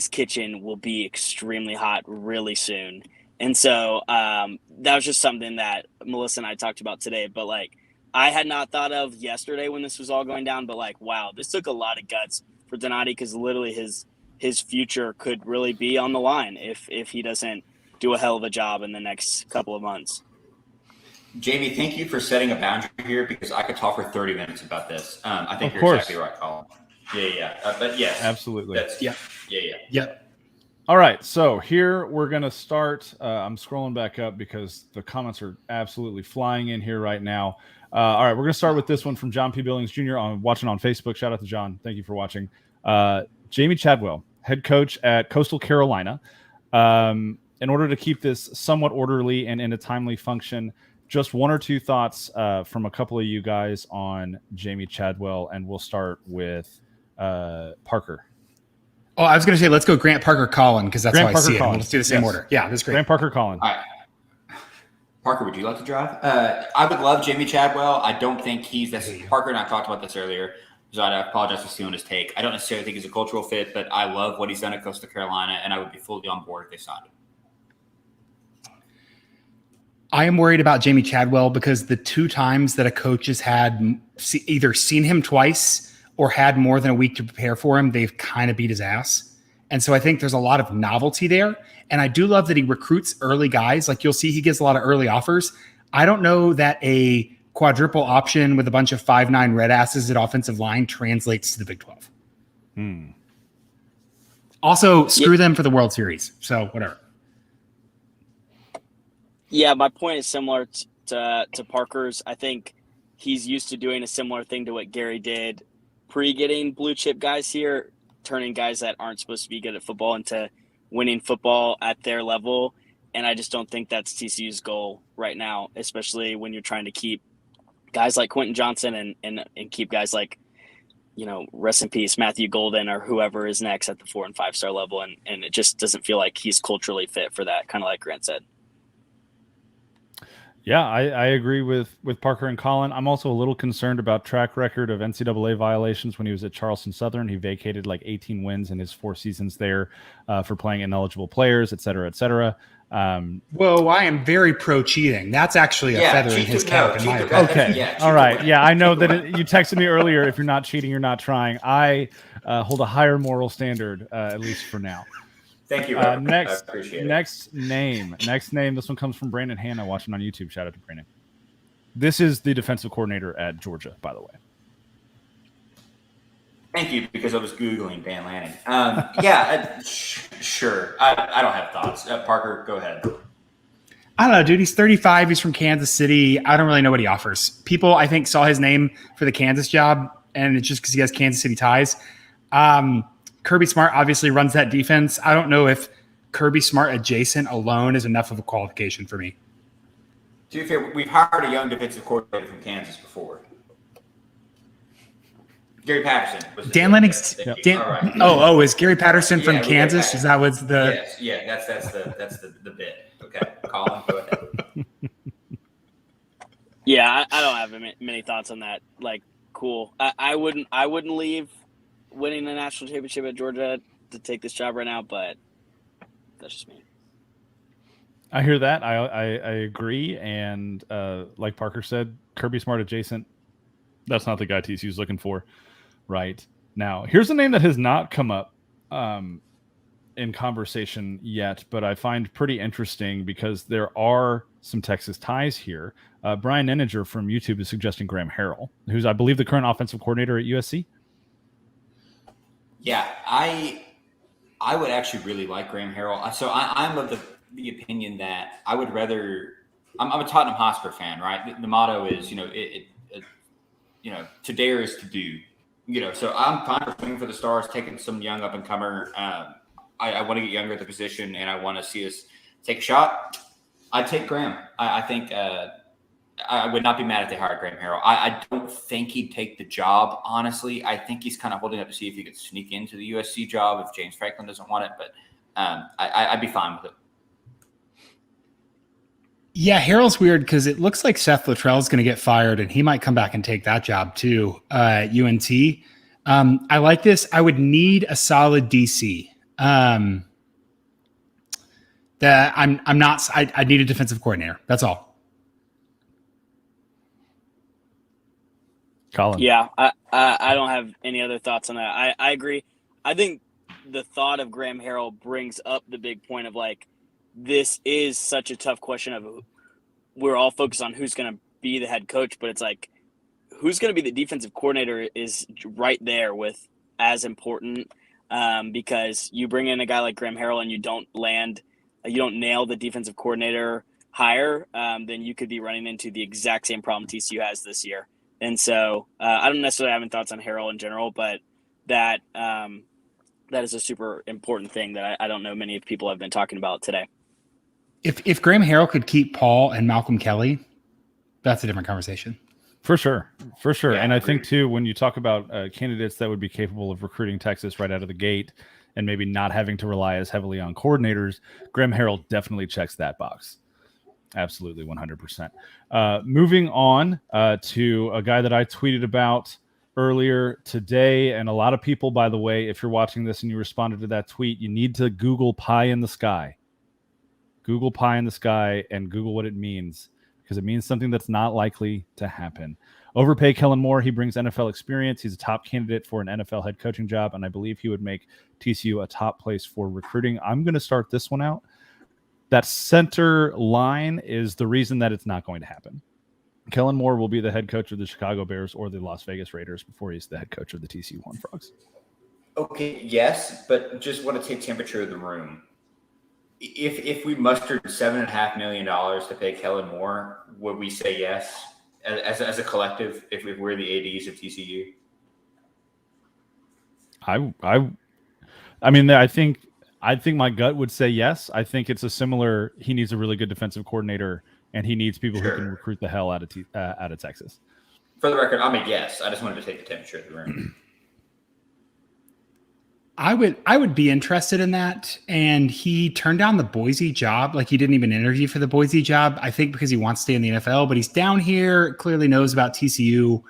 kitchen will be extremely hot really soon. And so that was just something that Melissa and I talked about today. But like, I had not thought of yesterday when this was all going down. But like, wow, this took a lot of guts for Donati, because literally his future could really be on the line if he doesn't do a hell of a job in the next couple of months. Jamie, thank you for setting a boundary here, because I could talk for 30 minutes about this. I think Of you're course. exactly right, Colin. Yeah. But yes, Absolutely. Yeah. All right, so here we're going to start. I'm scrolling back up because the comments are absolutely flying in here right now. All right, we're going to start with this one from John P. Billings Jr. Watching on Facebook. Shout out to John. Thank you for watching. Jamie Chadwell, head coach at Coastal Carolina. In order to keep this somewhat orderly and in a timely function, just one or two thoughts from a couple of you guys on Jamie Chadwell, and we'll start with Parker. Oh, I was going to say, let's go Grant, Parker, Colin, because that's Grant, how I Parker, see it. Colin. Let's do the same Yes. order. Yeah, that's great. Grant, Parker, Colin. All right. Parker, would you like to drive? I would love Jamie Chadwell. I don't think Parker and I talked about this earlier, so I apologize for stealing his take. I don't necessarily think he's a cultural fit, but I love what he's done at Coastal Carolina, and I would be fully on board if they signed him. I am worried about Jamie Chadwell because the two times that a coach has had either seen him twice or had more than a week to prepare for him, they've kind of beat his ass. And so I think there's a lot of novelty there. And I do love that he recruits early guys. Like you'll see he gives a lot of early offers. I don't know that a quadruple option with a bunch of 5'9" red asses at offensive line translates to the Big 12. Also, screw them for the World Series. So whatever. Yeah, my point is similar to Parker's. I think he's used to doing a similar thing to what Gary did pre-getting blue chip guys here, turning guys that aren't supposed to be good at football into winning football at their level. And I just don't think that's TCU's goal right now, especially when you're trying to keep guys like Quentin Johnson and keep guys like, you know, rest in peace, Matthew Golden or whoever is next at the 4 and 5 star level. And it just doesn't feel like he's culturally fit for that, kind of like Grant said. Yeah, I agree with Parker and Colin. I'm also a little concerned about track record of NCAA violations. When he was at Charleston Southern, he vacated like 18 wins in his 4 seasons there for playing ineligible players, et cetera, et cetera. Whoa, I am very pro cheating. That's actually a feather in his cap, in my opinion. Okay. All right. Yeah, I know that you texted me earlier. If you're not cheating, you're not trying. I hold a higher moral standard, at least for now. Thank you, Robert. Next, I appreciate it. Next name. This one comes from Brandon Hanna watching on YouTube. Shout out to Brandon. This is the defensive coordinator at Georgia, by the way. Thank you, because I was Googling Dan Lanning. Sure. I don't have thoughts. Parker, go ahead. I don't know, dude. He's 35. He's from Kansas City. I don't really know what he offers. People, I think, saw his name for the Kansas job, and it's just because he has Kansas City ties. Kirby Smart obviously runs that defense. I don't know if Kirby Smart adjacent alone is enough of a qualification for me. To be fair, we've hired a young defensive coordinator from Kansas before. Gary Patterson. Dan Lanning's. All right. Is Gary Patterson from Kansas? Is that what's the? Yes, yeah, that's the bit. Okay, Colin, go ahead. Yeah, I don't have many thoughts on that. Like, cool. I wouldn't leave winning the national championship at Georgia to take this job right now, but that's just me. I hear that. I agree. And like Parker said, Kirby Smart adjacent, that's not the guy TCU's looking for right now. Here's a name that has not come up in conversation yet, but I find pretty interesting because there are some Texas ties here. Brian Nenninger from YouTube is suggesting Graham Harrell, who's, I believe, the current offensive coordinator at USC. Yeah, I would actually really like Graham Harrell. So I'm of the opinion that I would rather. I'm a Tottenham Hotspur fan, right? The motto is, to dare is to do. So I'm fine for swinging for the stars, taking some young up and comer. I want to get younger at the position, and I want to see us take a shot. I'd take Graham. I think I would not be mad if they hired Graham Harrell. I don't think he'd take the job, honestly. I think he's kind of holding up to see if he could sneak into the USC job if James Franklin doesn't want it. But I'd be fine with it. Yeah, Harrell's weird because it looks like Seth Luttrell's going to get fired, and he might come back and take that job too. UNT. I like this. I would need a solid DC. That I'm not. I need a defensive coordinator. That's all. Colin. Yeah, I don't have any other thoughts on that. I agree. I think the thought of Graham Harrell brings up the big point of like, this is such a tough question of we're all focused on who's going to be the head coach, but it's like, who's going to be the defensive coordinator is right there with as important because you bring in a guy like Graham Harrell and you don't nail the defensive coordinator hire, then you could be running into the exact same problem TCU has this year. And so I don't necessarily have any thoughts on Harrell in general, but that is a super important thing that I don't know many people have been talking about today. If Graham Harrell could keep Paul and Malcolm Kelly, that's a different conversation. For sure. Yeah, and I think, too, when you talk about candidates that would be capable of recruiting Texas right out of the gate and maybe not having to rely as heavily on coordinators, Graham Harrell definitely checks that box. Absolutely, 100%. Moving on to a guy that I tweeted about earlier today, and a lot of people, by the way, if you're watching this and you responded to that tweet, you need to Google pie in the sky. Google pie in the sky and Google what it means, because it means something that's not likely to happen. Overpay Kellen Moore. He brings NFL experience. He's a top candidate for an NFL head coaching job, and I believe he would make TCU a top place for recruiting. I'm going to start this one out. That center line is the reason that it's not going to happen. Kellen Moore will be the head coach of the Chicago Bears or the Las Vegas Raiders before he's the head coach of the TCU Horned Frogs. Okay, yes, but just want to take temperature of the room. If we mustered $7.5 million to pay Kellen Moore, would we say yes as a collective if we're the ADs of TCU? I mean, I think my gut would say yes. I think it's a similar. He needs a really good defensive coordinator, and he needs people who can recruit the hell out of Texas. For the record, I'm a yes. I just wanted to take the temperature of the room. I would be interested in that. And he turned down the Boise job. Like, he didn't even interview for the Boise job, I think because he wants to stay in the NFL, but he's down here, clearly knows about TCU.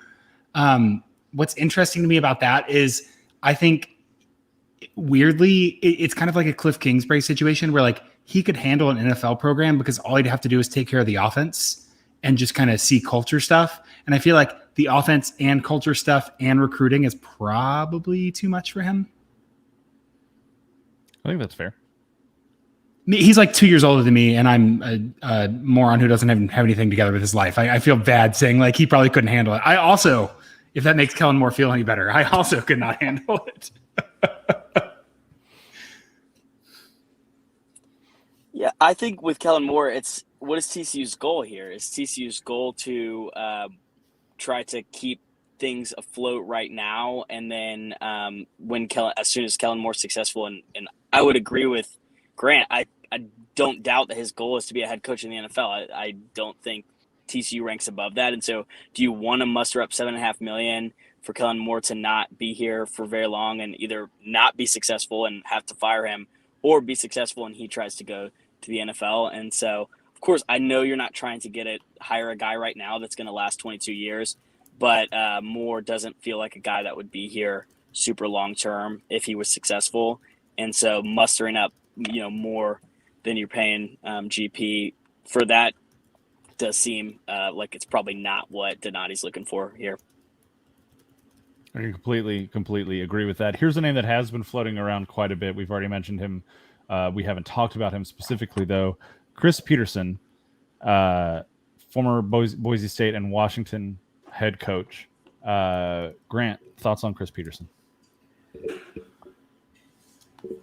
What's interesting to me about that is I think weirdly, it's kind of like a Cliff Kingsbury situation where like he could handle an NFL program because all he'd have to do is take care of the offense and just kind of see culture stuff. And I feel like the offense and culture stuff and recruiting is probably too much for him. I think that's fair. He's like 2 years older than me, and I'm a moron who doesn't have anything together with his life. I feel bad saying like he probably couldn't handle it. I also, if that makes Kellen Moore feel any better, I also could not handle it. Yeah, I think with Kellen Moore, it's what is TCU's goal here? Is TCU's goal to try to keep things afloat right now, and then as soon as Kellen Moore's successful, and I would agree with Grant. I don't doubt that his goal is to be a head coach in the NFL. I don't think TCU ranks above that. And so, do you want to muster up $7.5 million for Kellen Moore to not be here for very long and either not be successful and have to fire him, or be successful and he tries to go to the NFL? And so, of course, I know you're not trying to hire a guy right now that's going to last 22 years, but Moore doesn't feel like a guy that would be here super long term if he was successful. And so, mustering up, more than you're paying GP for that does seem like it's probably not what Donati's looking for here. I can completely agree with that. Here's a name that has been floating around quite a bit. We've already mentioned him. We haven't talked about him specifically, though. Chris Petersen, former Boise State and Washington head coach. Grant, thoughts on Chris Petersen?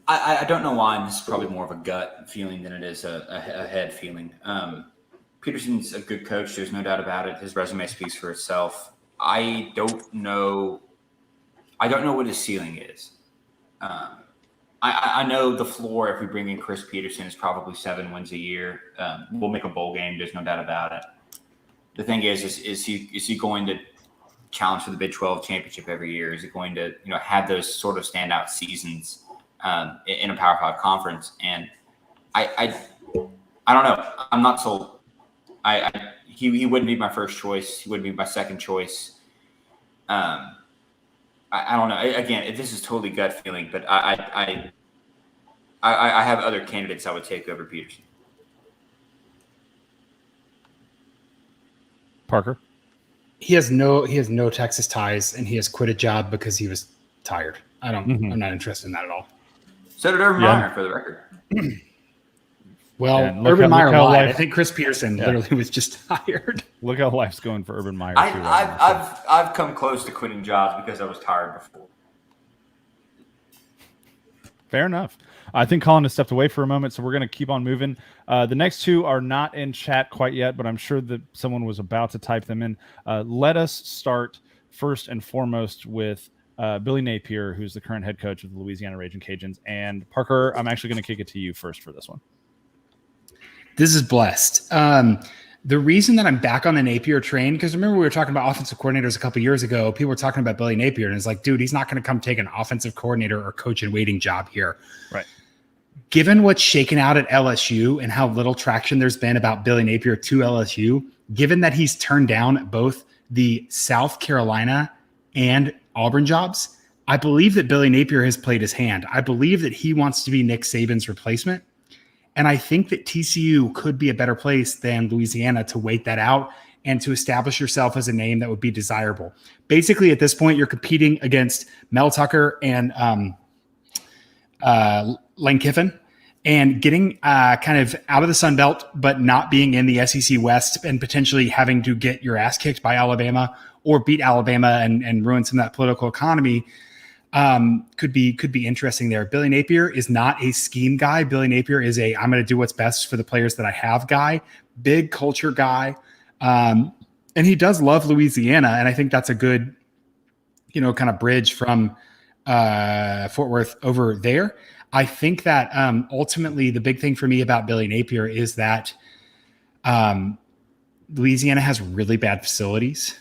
I don't know why. This is probably more of a gut feeling than it is a head feeling. Peterson's a good coach. There's no doubt about it. His resume speaks for itself. I don't know what his ceiling is. I know the floor, if we bring in Chris Petersen, is probably 7 wins a year. We'll make a bowl game. There's no doubt about it. the thing is he going to challenge for the Big 12 championship every year? Is he going to have those sort of standout seasons in a Power 5 conference? And I don't know. I'm not sold. He wouldn't be my first choice. He wouldn't be my second choice. I don't know. Again, this is totally gut feeling, but I have other candidates I would take over Peterson. Parker? He has no Texas ties, and he has quit a job because he was tired. I'm not interested in that at all. So did Urban Meyer, for the record. Well, Urban Meyer lied. I think Chris Peterson literally was just tired. Look how life's going for Urban Meyer. I've come close to quitting jobs because I was tired before. Fair enough. I think Colin has stepped away for a moment, so we're going to keep on moving. The next two are not in chat quite yet, but I'm sure that someone was about to type them in. Let us start first and foremost with Billy Napier, who's the current head coach of the Louisiana Raging Cajuns. And Parker, I'm actually going to kick it to you first for this one. This is blessed. The reason that I'm back on the Napier train, because remember we were talking about offensive coordinators a couple years ago. People were talking about Billy Napier, and it's like, dude, he's not going to come take an offensive coordinator or coach in waiting job here. Right. Given what's shaken out at LSU and how little traction there's been about Billy Napier to LSU, given that he's turned down both the South Carolina and Auburn jobs, I believe that Billy Napier has played his hand. I believe that he wants to be Nick Saban's replacement. And I think that TCU could be a better place than Louisiana to wait that out and to establish yourself as a name that would be desirable. Basically, at this point, you're competing against Mel Tucker and Lane Kiffin, and getting kind of out of the Sun Belt, but not being in the SEC West and potentially having to get your ass kicked by Alabama or beat Alabama and ruin some of that political economy. Could be interesting there. Billy Napier is not a scheme guy. Billy Napier is I'm going to do what's best for the players that I have guy, big culture guy. And he does love Louisiana. And I think that's a good, kind of bridge from Fort Worth over there. I think that ultimately the big thing for me about Billy Napier is that Louisiana has really bad facilities.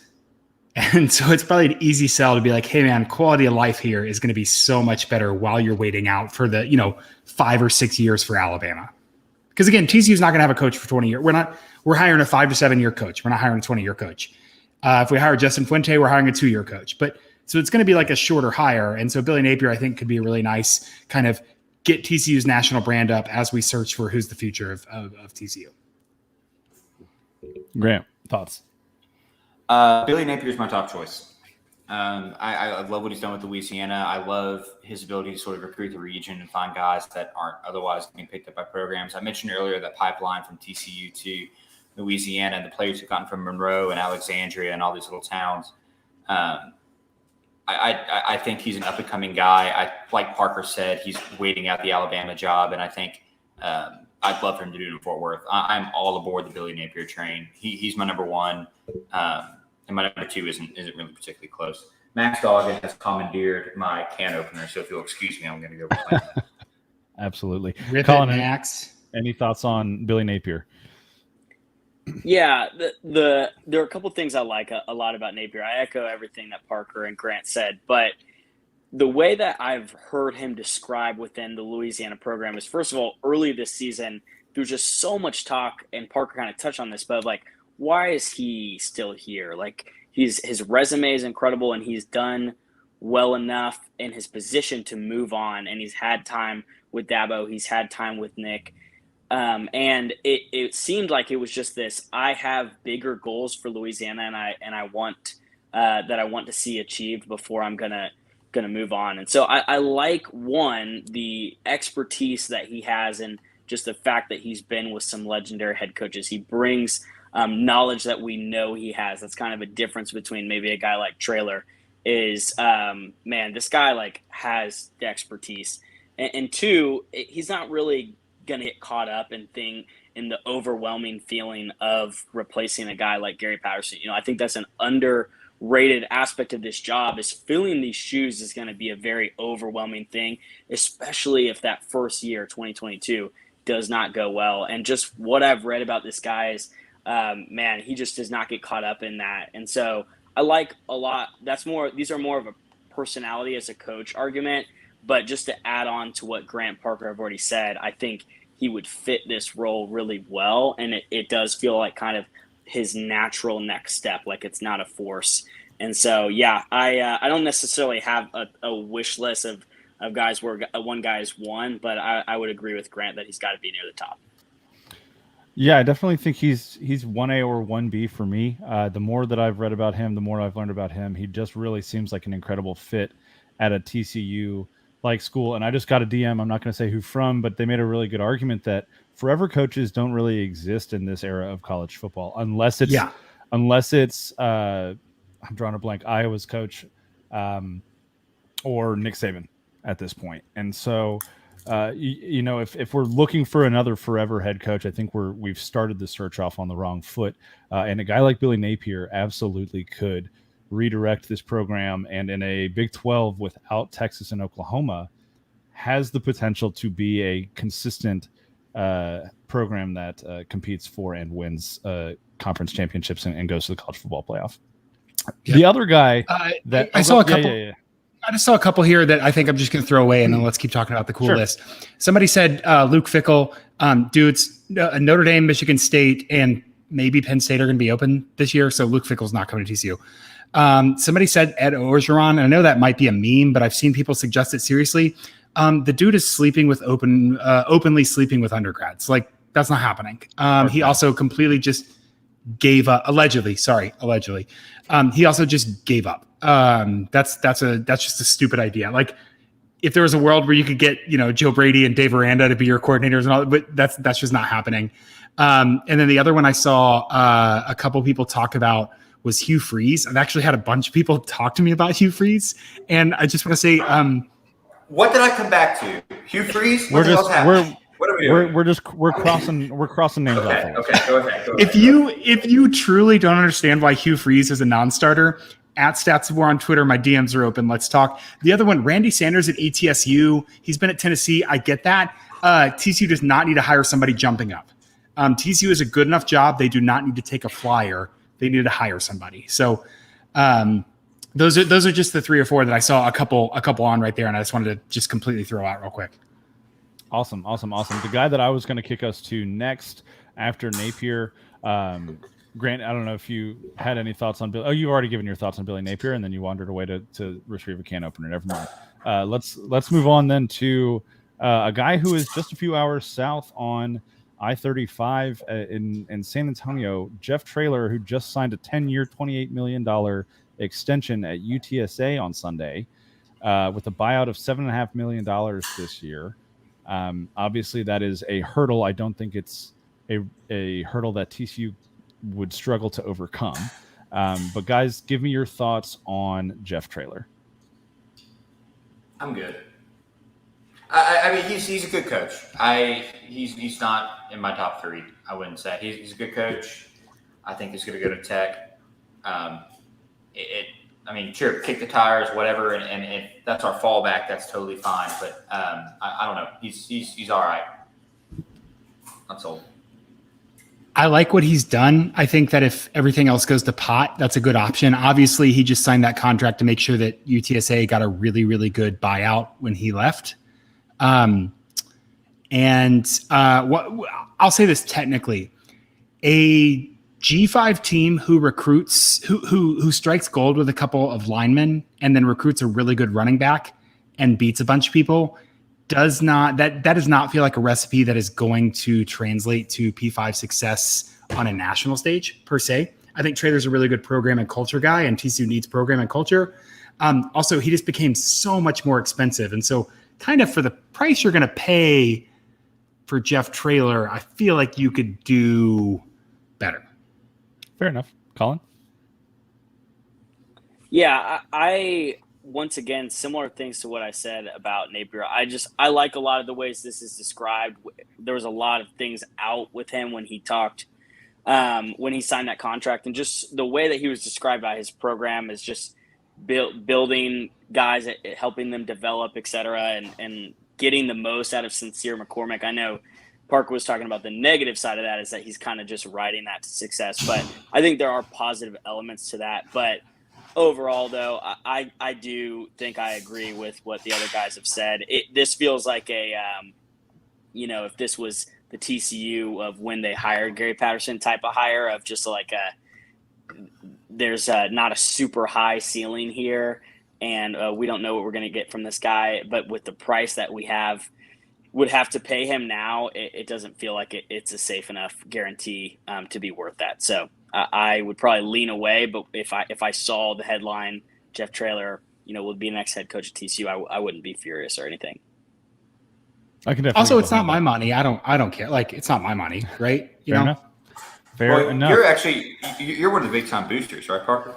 And so it's probably an easy sell to be like, hey, man, quality of life here is going to be so much better while you're waiting out for the, 5 or 6 years for Alabama. Because, again, TCU is not going to have a coach for 20 years. We're hiring a 5 to 7 year coach. We're not hiring a 20-year coach. If we hire Justin Fuente, we're hiring a 2-year coach. But so it's going to be like a shorter hire. And so Billy Napier, I think, could be a really nice kind of get TCU's national brand up as we search for who's the future of TCU. Grant, thoughts? Billy Napier is my top choice. I love what he's done with Louisiana. I love his ability to sort of recruit the region and find guys that aren't otherwise being picked up by programs. I mentioned earlier that pipeline from TCU to Louisiana and the players who've gotten from Monroe and Alexandria and all these little towns. I think he's an up-and-coming guy. Like Parker said, he's waiting out the Alabama job, and I think I'd love for him to do it in Fort Worth. I'm all aboard the Billy Napier train. He's my number one. And my number two isn't really particularly close. Max Doggan has commandeered my can opener, so if you'll excuse me, I'm going to go with that. Absolutely. Colin, Max. Any thoughts on Billy Napier? Yeah, there are a couple of things I like a lot about Napier. I echo everything that Parker and Grant said, but the way that I've heard him describe within the Louisiana program is, first of all, early this season, there was just so much talk, and Parker kind of touched on this, but like, why is he still here? Like, his resume is incredible, and he's done well enough in his position to move on, and he's had time with Dabo, he's had time with Nick, and it seemed like it was just this: I have bigger goals for Louisiana, and I want to see achieved before I'm gonna move on. And so I like, one, the expertise that he has, and just the fact that he's been with some legendary head coaches. He brings knowledge that we know he has. That's kind of a difference between maybe a guy like Traylor is, man, this guy like has the expertise. And two, he's not really going to get caught up in the overwhelming feeling of replacing a guy like Gary Patterson. I think that's an underrated aspect of this job. Is filling these shoes is going to be a very overwhelming thing, especially if that first year, 2022, does not go well. And just what I've read about this guy is, man, he just does not get caught up in that. And so I like a lot. These are more of a personality as a coach argument. But just to add on to what Grant Parker have already said, I think he would fit this role really well. And it does feel like kind of his natural next step, like it's not a force. And so, yeah, I don't necessarily have a wish list of guys where one guy is one, but I would agree with Grant that he's got to be near the top. Yeah, I definitely think he's 1A or 1B for me. The more that I've read about him, the more I've learned about him. He just really seems like an incredible fit at a TCU like school. And I just got a DM, I'm not going to say who from, but they made a really good argument that forever coaches don't really exist in this era of college football unless it's I'm drawing a blank, Iowa's coach or Nick Saban at this point. And so if we're looking for another forever head coach, I think we've started the search off on the wrong foot. And a guy like Billy Napier absolutely could redirect this program, and in a Big 12 without Texas and Oklahoma has the potential to be a consistent program that competes for and wins conference championships and goes to the college football playoff. Yeah. The other guy that I saw a couple. I just saw a couple here that I think I'm just going to throw away, and then let's keep talking about the cool list. Somebody said Luke Fickell, dudes, Notre Dame, Michigan State, and maybe Penn State are going to be open this year, so Luke Fickell's not coming to TCU. Somebody said Ed Orgeron, and I know that might be a meme, but I've seen people suggest it seriously. The dude is sleeping with openly sleeping with undergrads. Like, that's not happening. He also completely just gave up. Allegedly. He also just gave up. That's just a stupid idea. Like, if there was a world where you could get, Joe Brady and Dave Aranda to be your coordinators and all, but that's just not happening. And then the other one I saw a couple people talk about was Hugh Freeze. I've actually had a bunch of people talk to me about Hugh Freeze, and I just want to say, what did I come back to? Hugh Freeze? We're crossing names off. Okay, go ahead. If you truly don't understand why Hugh Freeze is a non-starter, at StatsWar on Twitter, my DMs are open. Let's talk. The other one, Randy Sanders at ATSU. He's been at Tennessee. I get that. TCU does not need to hire somebody jumping up. TCU is a good enough job. They do not need to take a flyer. They need to hire somebody. So those are just the 3 or 4 that I saw a couple on right there, and I just wanted to just completely throw out real quick. Awesome. The guy that I was going to kick us to next after Napier, Grant, I don't know if you had any thoughts on Billy. Oh, you've already given your thoughts on Billy Napier, and then you wandered away to retrieve a can opener. Never mind. Let's move on then to a guy who is just a few hours south on I-35 in San Antonio, Jeff Traylor, who just signed a 10-year, $28 million extension at UTSA on Sunday with a buyout of $7.5 million this year. Obviously, that is a hurdle. I don't think it's a hurdle that TCU would struggle to overcome. But guys, give me your thoughts on Jeff Traylor. I'm good. I mean, he's a good coach. He's not in my top 3. I wouldn't say he's a good coach. I think he's going to go to Tech. Sure, kick the tires, whatever, and if that's our fallback, that's totally fine. But I don't know. He's all right. I'm sold. I like what he's done. I think that if everything else goes to pot, that's a good option. Obviously, he just signed that contract to make sure that UTSA got a really, really good buyout when he left. I'll say this technically, a G5 team who recruits, who strikes gold with a couple of linemen and then recruits a really good running back and beats a bunch of people does not feel like a recipe that is going to translate to P5 success on a national stage per se. I think Traylor's a really good program and culture guy, and TCU needs program and culture. Also, he just became so much more expensive. And so kind of for the price you're going to pay for Jeff Traylor, I feel like you could do better. Fair enough. Colin? Yeah, I once again, similar things to what I said about Napier. I like a lot of the ways this is described. There was a lot of things out with him when he talked, when he signed that contract, and just the way that he was described by his program is just building guys, helping them develop, et cetera, and getting the most out of Sincere McCormick. I know Parker was talking about the negative side of that is that he's kind of just riding that to success. But I think there are positive elements to that. But overall, though, I do think I agree with what the other guys have said. This feels like a, if this was the TCU of when they hired Gary Patterson type of hire of just like there's not a super high ceiling here, and we don't know what we're going to get from this guy. But with the price that we would have to pay him now, it doesn't feel like it's a safe enough guarantee to be worth that. So I would probably lean away. But if I saw the headline, Jeff Traylor, would be the next head coach at TCU, I wouldn't be furious or anything. I can definitely. Also, it's not my money. I don't care. Like, it's not my money, right? Fair enough. Fair enough. You're one of the big time boosters, right, Parker?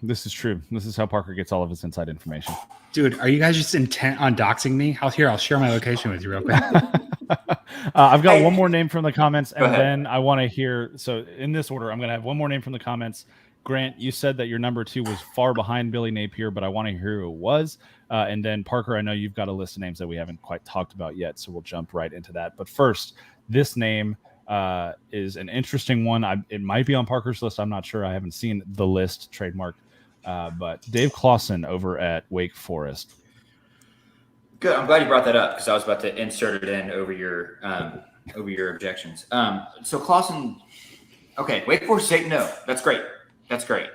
This is true. This is how Parker gets all of his inside information. Dude, are you guys just intent on doxing me? I'll share my location with you real quick. I've got one more name from the comments, and ahead. then I want to hear. So in this order, I'm going to have one more name from the comments. Grant, you said that your number 2 was far behind Billy Napier, but I want to hear who it was. And then Parker, I know you've got a list of names that we haven't quite talked about yet, so we'll jump right into that. But first, this name is an interesting one. It might be on Parker's list. I'm not sure. I haven't seen the list trademark. But Dave Clawson over at Wake Forest. Good. I'm glad you brought that up because I was about to insert it in over your objections. So Clawson, okay, Wake Forest State, no, that's great. That's great.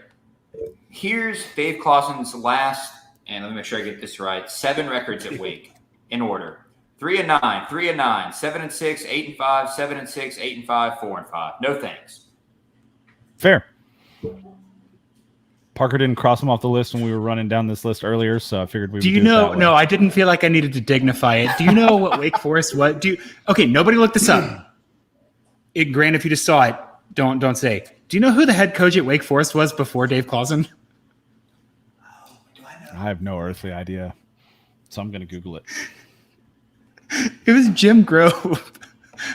Here's Dave Clawson's last, and let me make sure I get this right, 7 records at Wake in order. 3-9, 3-9, 7-6, 8-5, 7-6, 8-5, 4-5. No thanks. Fair. Parker didn't cross him off the list when we were running down this list earlier, so I figured we would do it that way. No, I didn't feel like I needed to dignify it. Do you know what Wake Forest was? Okay, nobody looked this up. Grant, if you just saw it, don't say. Do you know who the head coach at Wake Forest was before Dave Clawson? I have no earthly idea, so I'm going to Google it. It was Jim Grove.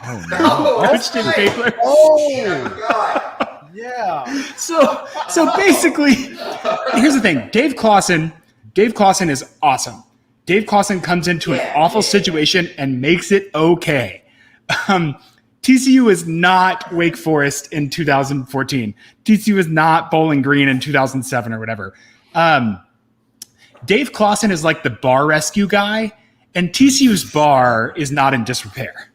Oh, no. Coached in Baylor. God. Yeah. So basically, here's the thing. Dave Clawson is awesome. Dave Clawson comes into an awful situation and makes it okay. TCU is not Wake Forest in 2014. TCU is not Bowling Green in 2007 or whatever. Dave Clawson is like the bar rescue guy, and TCU's bar is not in disrepair.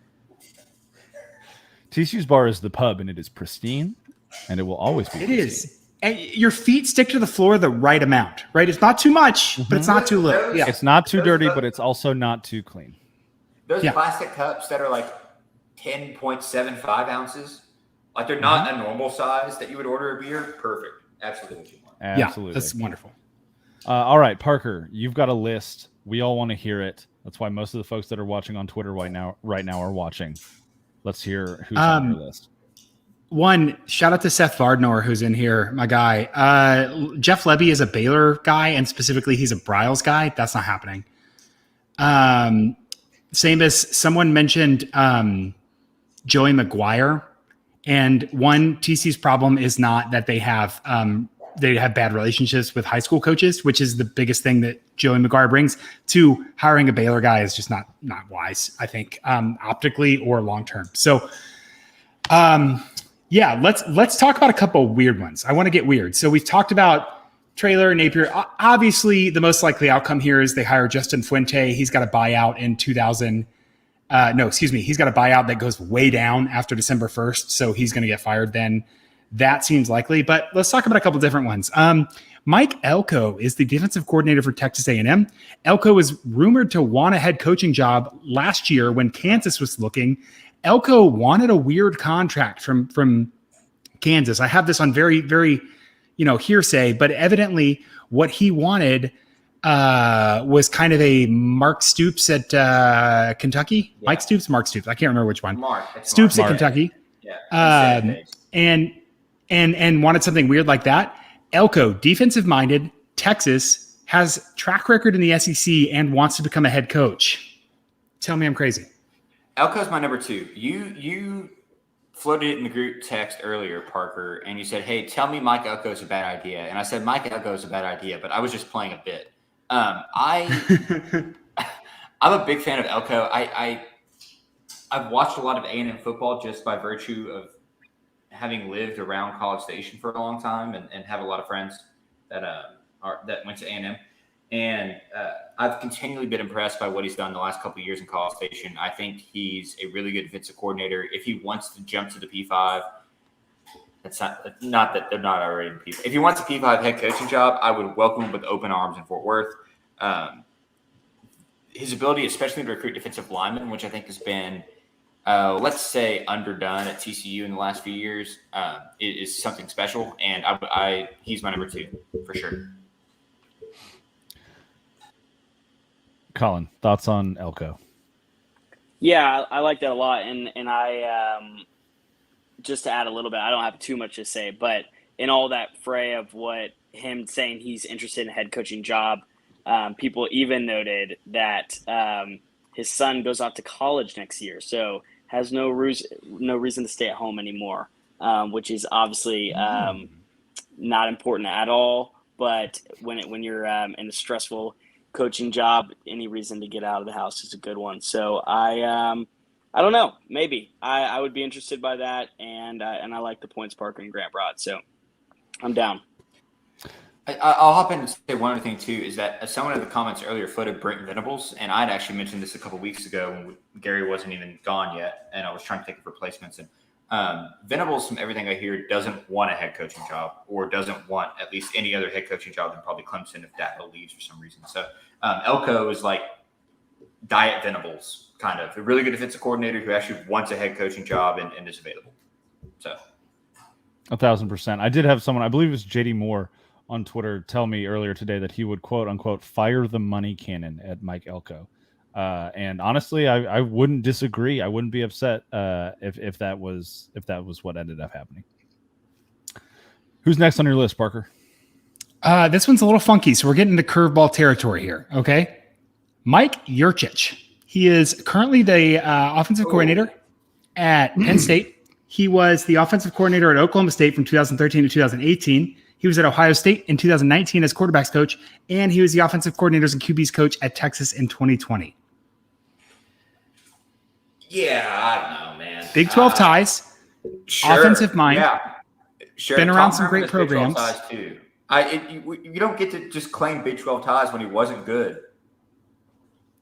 TCU's bar is the pub, and it is pristine, and it will always be. It is. And your feet stick to the floor the right amount, right? It's not too much, but it's not too little. Yeah. It's not too dirty, but it's also not too clean. Those plastic cups that are like 10.75 ounces, like they're not a normal size that you would order a beer. Perfect. Absolutely what you want. Absolutely. Yeah, that's wonderful. All right, Parker, you've got a list. We all want to hear it. That's why most of the folks that are watching on Twitter right now are watching. Let's hear who's on your list. One, shout out to Seth Vardnor, who's in here, my guy. Jeff Lebby is a Baylor guy, and specifically he's a Bryles guy. That's not happening. Same as someone mentioned Joey McGuire. And one, TC's problem is not that they have bad relationships with high school coaches, which is the biggest thing that Joey McGuire brings. To hiring a Baylor guy is just not wise, I think, optically or long term. So, yeah, let's talk about a couple of weird ones. I want to get weird. So we've talked about Traylor and Napier. Obviously, the most likely outcome here is they hire Justin Fuente. He's got a buyout in 2000. He's got a buyout that goes way down after December 1st. So he's going to get fired then. That seems likely. But let's talk about a couple different ones. Mike Elko is the defensive coordinator for Texas A&M. Elko was rumored to want a head coaching job last year when Kansas was looking. Elko wanted a weird contract from Kansas. I have this on very, very, hearsay, but evidently what he wanted was kind of a Mark Stoops at Kentucky. Yeah. Mike Stoops, Mark Stoops. I can't remember which one. Stoops at Kentucky. Yeah. And wanted something weird like that. Elko, defensive-minded, Texas, has track record in the SEC and wants to become a head coach. Tell me I'm crazy. Elko's my number 2. You floated it in the group text earlier, Parker, and you said, hey, tell me Mike Elko's a bad idea. And I said, Mike Elko's a bad idea, but I was just playing a bit. I'm a big fan of Elko. I've watched a lot of A&M football just by virtue of having lived around College Station for a long time and have a lot of friends that that went to A&M. And I've continually been impressed by what he's done the last couple of years in College Station. I think he's a really good defensive coordinator. If he wants to jump to the P5, it's not that they're not already in P5. If he wants a P5 head coaching job, I would welcome him with open arms in Fort Worth. His ability, especially to recruit defensive linemen, which I think has been, let's say, underdone at TCU in the last few years, is something special. And he's my number 2 for sure. Colin, thoughts on Elko? Yeah, I like that a lot, and I just to add a little bit, I don't have too much to say, but in all that fray of what him saying he's interested in a head coaching job, people even noted that his son goes off to college next year, so has no reason to stay at home anymore, which is obviously not important at all. But when you're in a stressful coaching job, any reason to get out of the house is a good one. So I don't know, maybe I would be interested by that, and I like the points Parker and Grant brought, so I'm down. I'll hop in and say one other thing too, is that someone in the comments earlier floated Brent Venables, and I'd actually mentioned this a couple weeks ago when Gary wasn't even gone yet, and I was trying to think of replacements. And Venables, from everything I hear, doesn't want a head coaching job, or doesn't want at least any other head coaching job than probably Clemson if Dabo leaves for some reason. So Elko is like Diet Venables, kind of a really good defensive coordinator who actually wants a head coaching job and is available. So 1,000%. I did have someone, I believe it was JD Moore on Twitter, tell me earlier today that he would quote unquote fire the money cannon at Mike Elko. And honestly, I wouldn't disagree. I wouldn't be upset if that was what ended up happening. Who's next on your list, Parker? This one's a little funky, so we're getting into curveball territory here. Okay, Mike Yurcich. He is currently the offensive coordinator at Penn State. He was the offensive coordinator at Oklahoma State from 2013 to 2018. He was at Ohio State in 2019 as quarterbacks coach, and he was the offensive coordinators and QBs coach at Texas in 2020. Yeah, I don't know, man. Big 12 ties, sure, offensive mind. Yeah, sure. Been around Tom some Herman great has Big 12 programs. ties too. You don't get to just claim Big 12 ties when he wasn't good.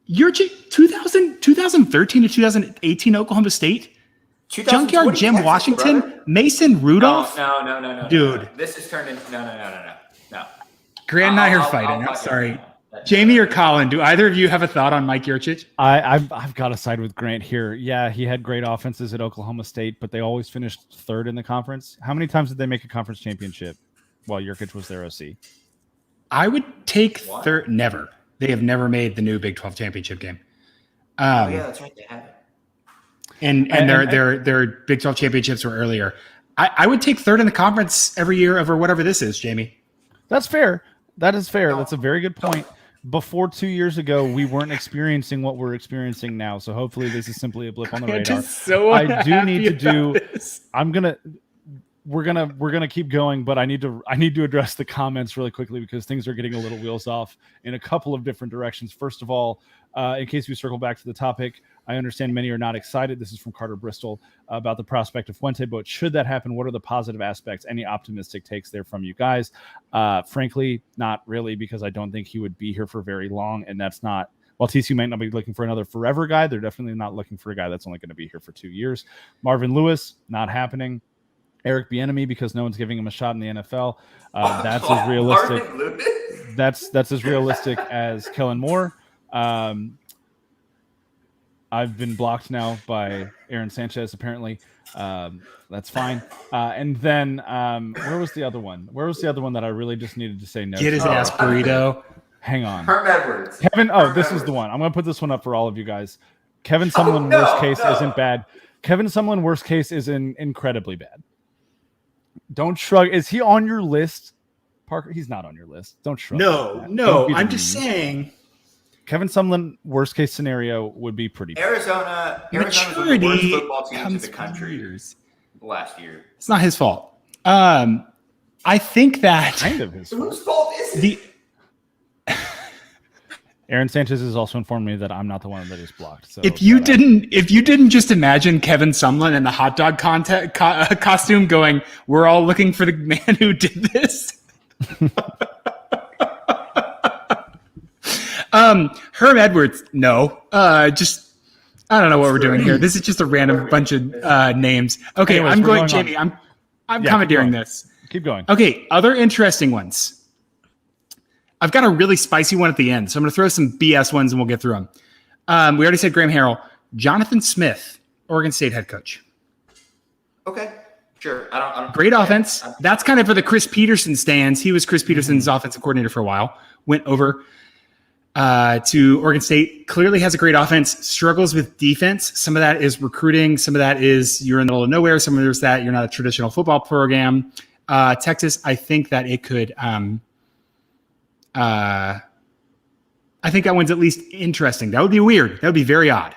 Yurcich, 2013 to 2018 Oklahoma State. Junkyard Jim Texas, Washington, brother. Mason Rudolph. No, Dude. This is turned into no. Grant and I are I'll fighting. fight I'm you sorry. on that. Jamie or Colin, do either of you have a thought on Mike Yurcich? I've got to side with Grant here. Yeah, he had great offenses at Oklahoma State, but they always finished third in the conference. How many times did they make a conference championship while Yurcich was their OC? I would take What? third. Never. They have never made the new Big 12 championship game. Oh yeah, that's right. They have it. And their Big 12 championships were earlier. I would take third in the conference every year over whatever this is, Jamie. That's fair. That is fair. That's a very good point. Before 2 years ago, we weren't experiencing what we're experiencing now. So hopefully this is simply a blip on the radar. I do need to do. We're gonna keep going, but I need to address the comments really quickly because things are getting a little wheels off in a couple of different directions. First of all, in case we circle back to the topic, I understand many are not excited. This is from Carter Bristol about the prospect of Fuente, but should that happen, what are the positive aspects? Any optimistic takes there from you guys? Frankly, not really, because I don't think he would be here for very long, and that's not. While TCU might not be looking for another forever guy, they're definitely not looking for a guy that's only going to be here for 2 years. Marvin Lewis, not happening. Eric Bieniemy, because no one's giving him a shot in the NFL. That's as realistic. That's as realistic as Kellen Moore. I've been blocked now by Aaron Sanchez, apparently. That's fine. And then where was the other one? Where was the other one that I really just needed to say no Get his to? ass burrito. Hang on. Herm Edwards. Kevin, Herm this is Edwards. the one. I'm going to put this one up for all of you guys. Kevin Sumlin, no, worst case, no. isn't bad. Kevin Sumlin, worst case, is incredibly bad. Don't shrug. Is he on your list, Parker? He's not on your list. Don't shrug. like that. Don't be I'm the just mean. saying. Kevin Sumlin, worst case scenario, would be pretty bad. Arizona's one of the worst Maturity football teams in comes the from country years. last year. It's not his fault. I think that Kind of his fault. Whose fault is it? the Aaron Sanchez has also informed me that I'm not the one that is blocked. So If you didn't just imagine Kevin Sumlin in the hot dog costume going, "We're all looking for the man who did this." Herm Edwards, no. Just I don't know what we're doing here. This is just a random bunch of names. Okay, Anyways, I'm we're going, going Jamie. on. I'm Yeah, commandeering keep going. this. keep going. Okay, other interesting ones. I've got a really spicy one at the end, so I'm going to throw some BS ones and we'll get through them. We already said Graham Harrell. Jonathan Smith, Oregon State head coach. Okay, sure. I don't Great offense. That's kind of for the Chris Peterson stands. He was Chris Peterson's offensive coordinator for a while. Went over to Oregon State. Clearly has a great offense. Struggles with defense. Some of that is recruiting. Some of that is you're in the middle of nowhere. Some of there's that you're not a traditional football program. Texas, I think that it could. I think that one's at least interesting. That would be weird. That would be very odd.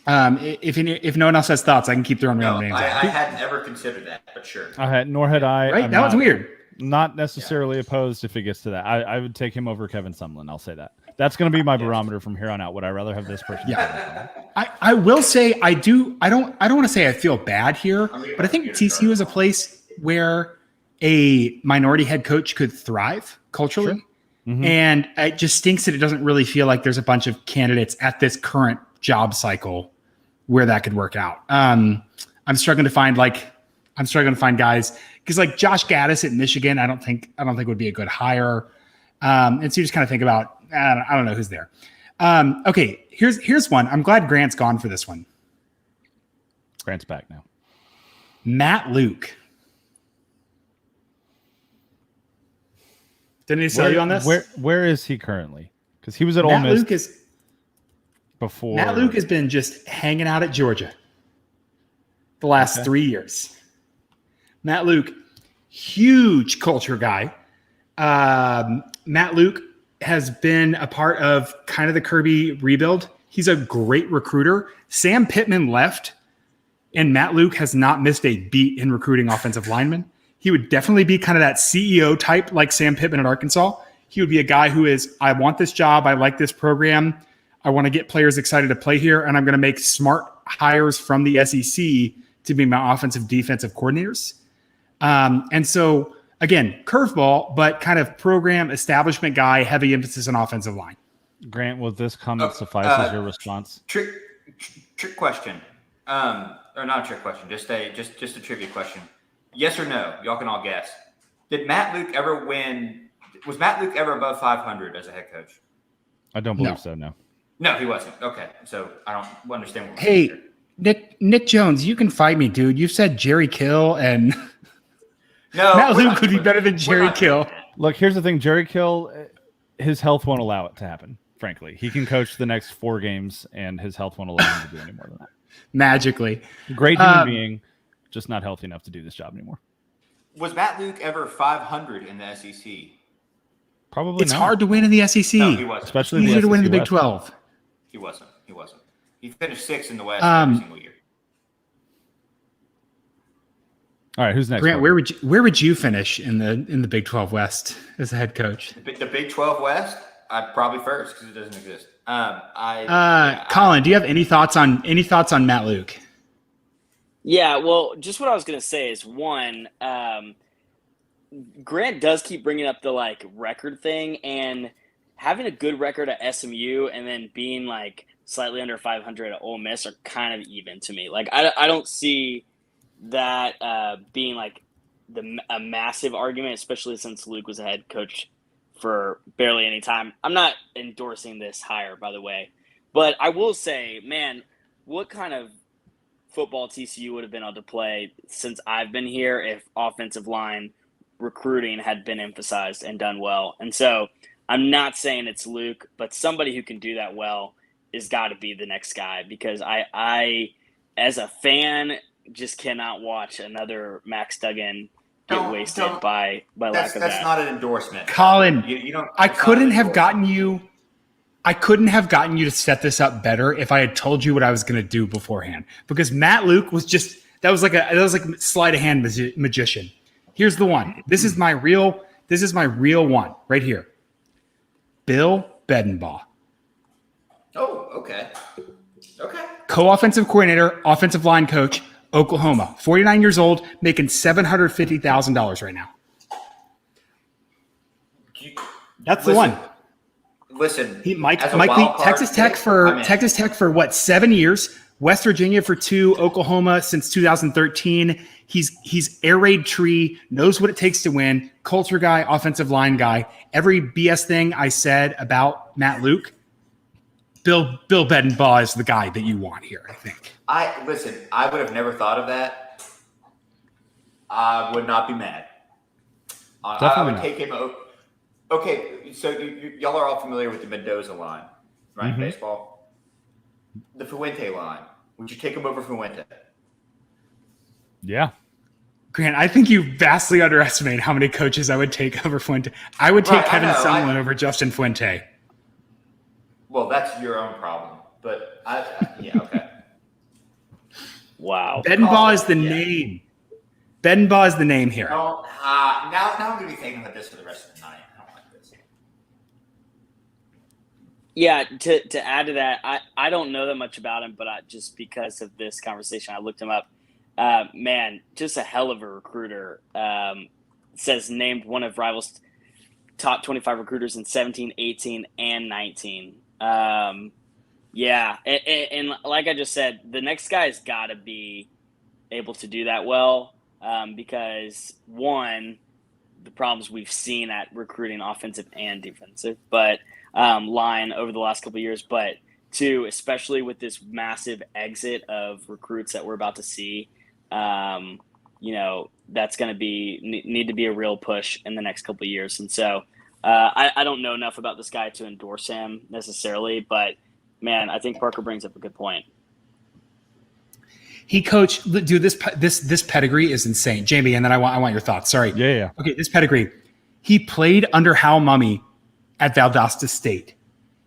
If no one else has thoughts, I can keep throwing No, random names I out. hadn't ever considered that, but sure. Nor had I. Right? I'm That was not- weird. Not necessarily opposed if it gets to that. I would take him over Kevin Sumlin. I'll say that. That's going to be my barometer from here on out. Would I rather have this person? Yeah. I will say I don't want to say I feel bad here, but I think TCU is a place where a minority head coach could thrive culturally. Sure. Mm-hmm. And it just stinks that it doesn't really feel like there's a bunch of candidates at this current job cycle where that could work out. I'm struggling to find guys because like Josh Gaddis at Michigan, I don't think would be a good hire. And so you just kind of think about, I don't know who's there. Okay, here's one. I'm glad Grant's gone for this one. Grant's back now. Matt Luke. Didn't he sell you on this? Where is he currently? Because he was at Ole Matt Miss Luke before. Matt Luke has been just hanging out at Georgia the last 3 years. Matt Luke, huge culture guy. Matt Luke has been a part of kind of the Kirby rebuild. He's a great recruiter. Sam Pittman left, and Matt Luke has not missed a beat in recruiting offensive linemen. He would definitely be kind of that CEO type like Sam Pittman at Arkansas. He would be a guy who is, I want this job. I like this program. I want to get players excited to play here, and I'm going to make smart hires from the SEC to be my offensive defensive coordinators. And so, again, curveball, but kind of program establishment guy, heavy emphasis on offensive line. Grant, will this comment suffice as your response? Trick question. Or not a trick question, just a trivia question. Yes or no? Y'all can all guess. Did Matt Luke ever win? Was Matt Luke ever above 500 as a head coach? I don't believe No. so. No. No, he wasn't. Okay, so I don't understand. What Hey, Nick Jones, you can fight me, dude. You've said Jerry Kill, and no, Matt we're Luke not could be doing better than that. Jerry We're not doing Kill. that. Look, here's the thing. Jerry Kill, his health won't allow it to happen. Frankly, he can coach the next 4 games, and his health won't allow him to do any more than that. Magically. Great human being, just not healthy enough to do this job anymore. Was Matt Luke ever 500 in the SEC? Probably It's not. hard to win in the SEC. No, he wasn't. Especially Easier to win in the SEC Big West. 12. He wasn't. He finished 6th in the West every single year. All right, who's next? Grant, Morgan? where would you finish in the Big 12 West as a head coach? The Big 12 West, I'd probably first because it doesn't exist. Colin, do you have any thoughts on Matt Luke? Yeah, well, just what I was going to say is one, Grant does keep bringing up the like record thing, and having a good record at SMU and then being like slightly under 500 at Ole Miss are kind of even to me. Like I don't see that being like a massive argument, especially since Luke was a head coach for barely any time. I'm not endorsing this hire, by the way, but I will say, man, what kind of football TCU would have been able to play since I've been here if offensive line recruiting had been emphasized and done well. And so I'm not saying it's Luke, but somebody who can do that well is got to be the next guy, because I as a fan just cannot watch another Max Duggan get wasted by lack of that. That's not an endorsement. Colin, You don't. I it's not couldn't an have endorsement. gotten you to set this up better if I had told you what I was going to do beforehand. Because Matt Luke was just that was like sleight of hand magician. Here's the one. This is my real one right here. Bill Bedenbaugh. Oh, okay. Okay. Co-offensive coordinator, offensive line coach, Oklahoma. 49 years old, making $750,000 right now. That's the one. Listen, Mike as a Lee, wild card Texas Tech pick, for I'm in. Texas Tech for what, 7 years? West Virginia for 2, Oklahoma since 2013. He's air raid tree, knows what it takes to win, culture guy, offensive line guy. Every BS thing I said about Matt Luke, Bill Bedenbaugh is the guy that you want here, I think. I would have never thought of that. I would not be mad. I Definitely would not. take him. Okay, so y'all are all familiar with the Mendoza line, right? Mhm. Baseball. The Fuente line. Would you take him over Fuente? Yeah. Grant, I think you vastly underestimate how many coaches I would take over Fuente. I would take Right, I Kevin know, Sumlin over Justin Fuente. Well, that's your own problem. But yeah, okay. Wow. Bedenbaugh is the yeah. name. Bedenbaugh is the name here. Now I'm going to be thinking about this for the rest of the night. I don't like this. Yeah, to add to that, I don't know that much about him, but just because of this conversation, I looked him up. Man, just a hell of a recruiter. Says named one of Rivals' top 25 recruiters in 17, 18, and 19. Yeah, and like I just said, the next guy's got to be able to do that well because, one, the problems we've seen at recruiting offensive and defensive, but line over the last couple of years, but two, especially with this massive exit of recruits that we're about to see, that's going to need to be a real push in the next couple of years. And so I don't know enough about this guy to endorse him necessarily, but man, I think Parker brings up a good point. He coached, dude. This pedigree is insane, Jamie. And then I want your thoughts. Sorry. Yeah. Okay, this pedigree. He played under Hal Mummy at Valdosta State.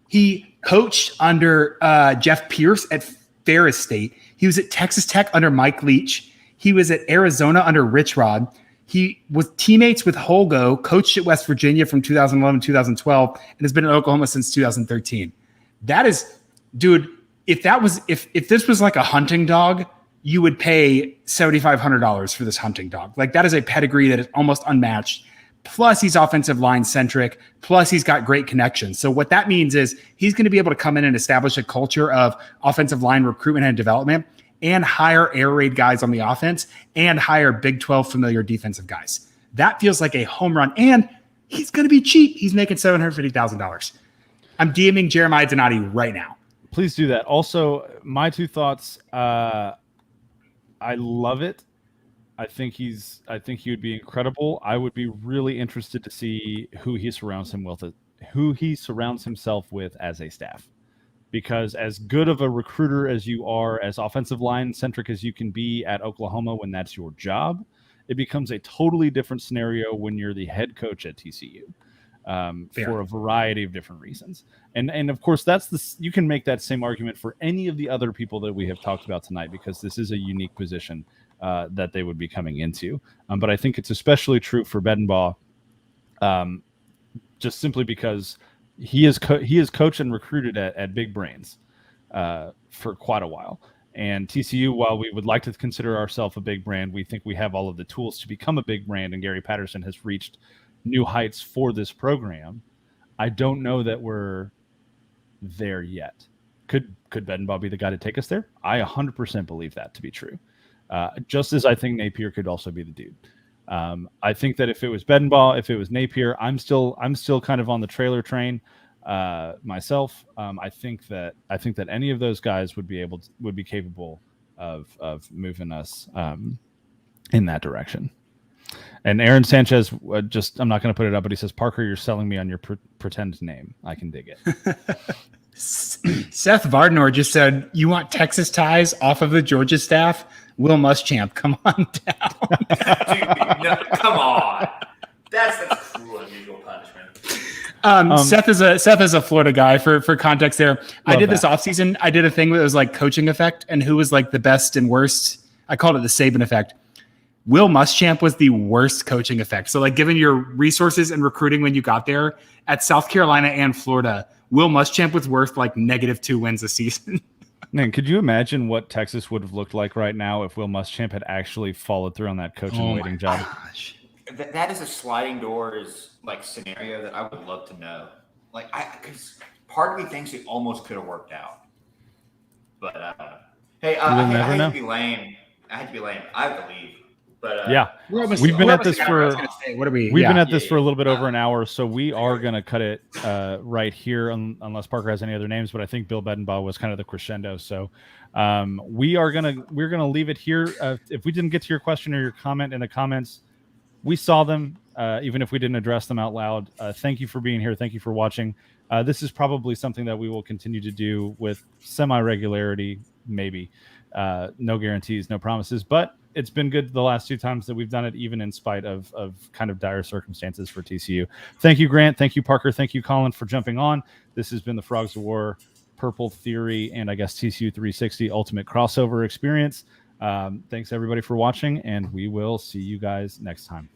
He coached under Jeff Pierce at Ferris State. He was at Texas Tech under Mike Leach. He was at Arizona under Rich Rod. He was teammates with Holgo, coached at West Virginia from 2011 to 2012, and has been in Oklahoma since 2013. That is, dude. If this was like a hunting dog, you would pay $7,500 for this hunting dog. Like, that is a pedigree that is almost unmatched. Plus, he's offensive line centric. Plus, he's got great connections. So what that means is he's going to be able to come in and establish a culture of offensive line recruitment and development, and hire air raid guys on the offense, and hire Big 12 familiar defensive guys. That feels like a home run. And he's going to be cheap. He's making $750,000. I'm DMing Jeremiah Donati right now. Please do that. Also, my two thoughts. I love it. I think he would be incredible. I would be really interested to see who he surrounds himself with as a staff. Because as good of a recruiter as you are, as offensive line centric as you can be at Oklahoma when that's your job, it becomes a totally different scenario when you're the head coach at TCU. For a variety of different reasons. And of course, you can make that same argument for any of the other people that we have talked about tonight, because this is a unique position that they would be coming into. But I think it's especially true for Bedenbaugh, just simply because he is coached and recruited at Big Brains for quite a while. And TCU, while we would like to consider ourselves a big brand, we think we have all of the tools to become a big brand, and Gary Patterson has reached new heights for this program. I don't know that we're there yet. Could Bedenbaugh be the guy to take us there? I 100% believe that to be true. Just as I think Napier could also be the dude. I think that if it was Bedenbaugh, if it was Napier, I'm still kind of on the trailer train myself. I think that any of those guys would be capable of moving us in that direction. And Aaron Sanchez, I'm not going to put it up, but he says, Parker, you're selling me on your pretend name. I can dig it. Seth Vardnor just said, you want Texas ties off of the Georgia staff? Will Muschamp, come on down. Dude, no, come on. That's cruel and unusual punishment. Seth is a Florida guy for context there. I did this that. offseason. I did a thing where it was like coaching effect and who was like the best and worst. I called it the Saban effect. Will Muschamp was the worst coaching effect. So, like, given your resources and recruiting when you got there at South Carolina and Florida, Will Muschamp was worth like -2 wins a season. Man, could you imagine what Texas would have looked like right now if Will Muschamp had actually followed through on that coach and waiting job? Gosh. That is a sliding doors like scenario that I would love to know. Like, because part of me thinks it almost could have worked out. But hey, We'll I never hate know. to be lame. I have to leave. But Yeah. We've been at this for a little bit over an hour, so we are going to cut it right here, unless Parker has any other names. But I think Bill Bedenbaugh was kind of the crescendo, so we're gonna leave it here. If we didn't get to your question or your comment in the comments, we saw them, even if we didn't address them out loud. Thank you for being here. Thank you for watching. This is probably something that we will continue to do with semi-regularity, maybe. No guarantees, no promises, but it's been good the last 2 times that we've done it, even in spite of kind of dire circumstances for TCU. Thank you, Grant. Thank you, Parker. Thank you, Colin, for jumping on. This has been the Frogs of War, Purple Theory, and I guess TCU 360 Ultimate Crossover Experience. Thanks, everybody, for watching, and we will see you guys next time.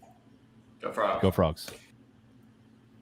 Go Frogs. Go Frogs.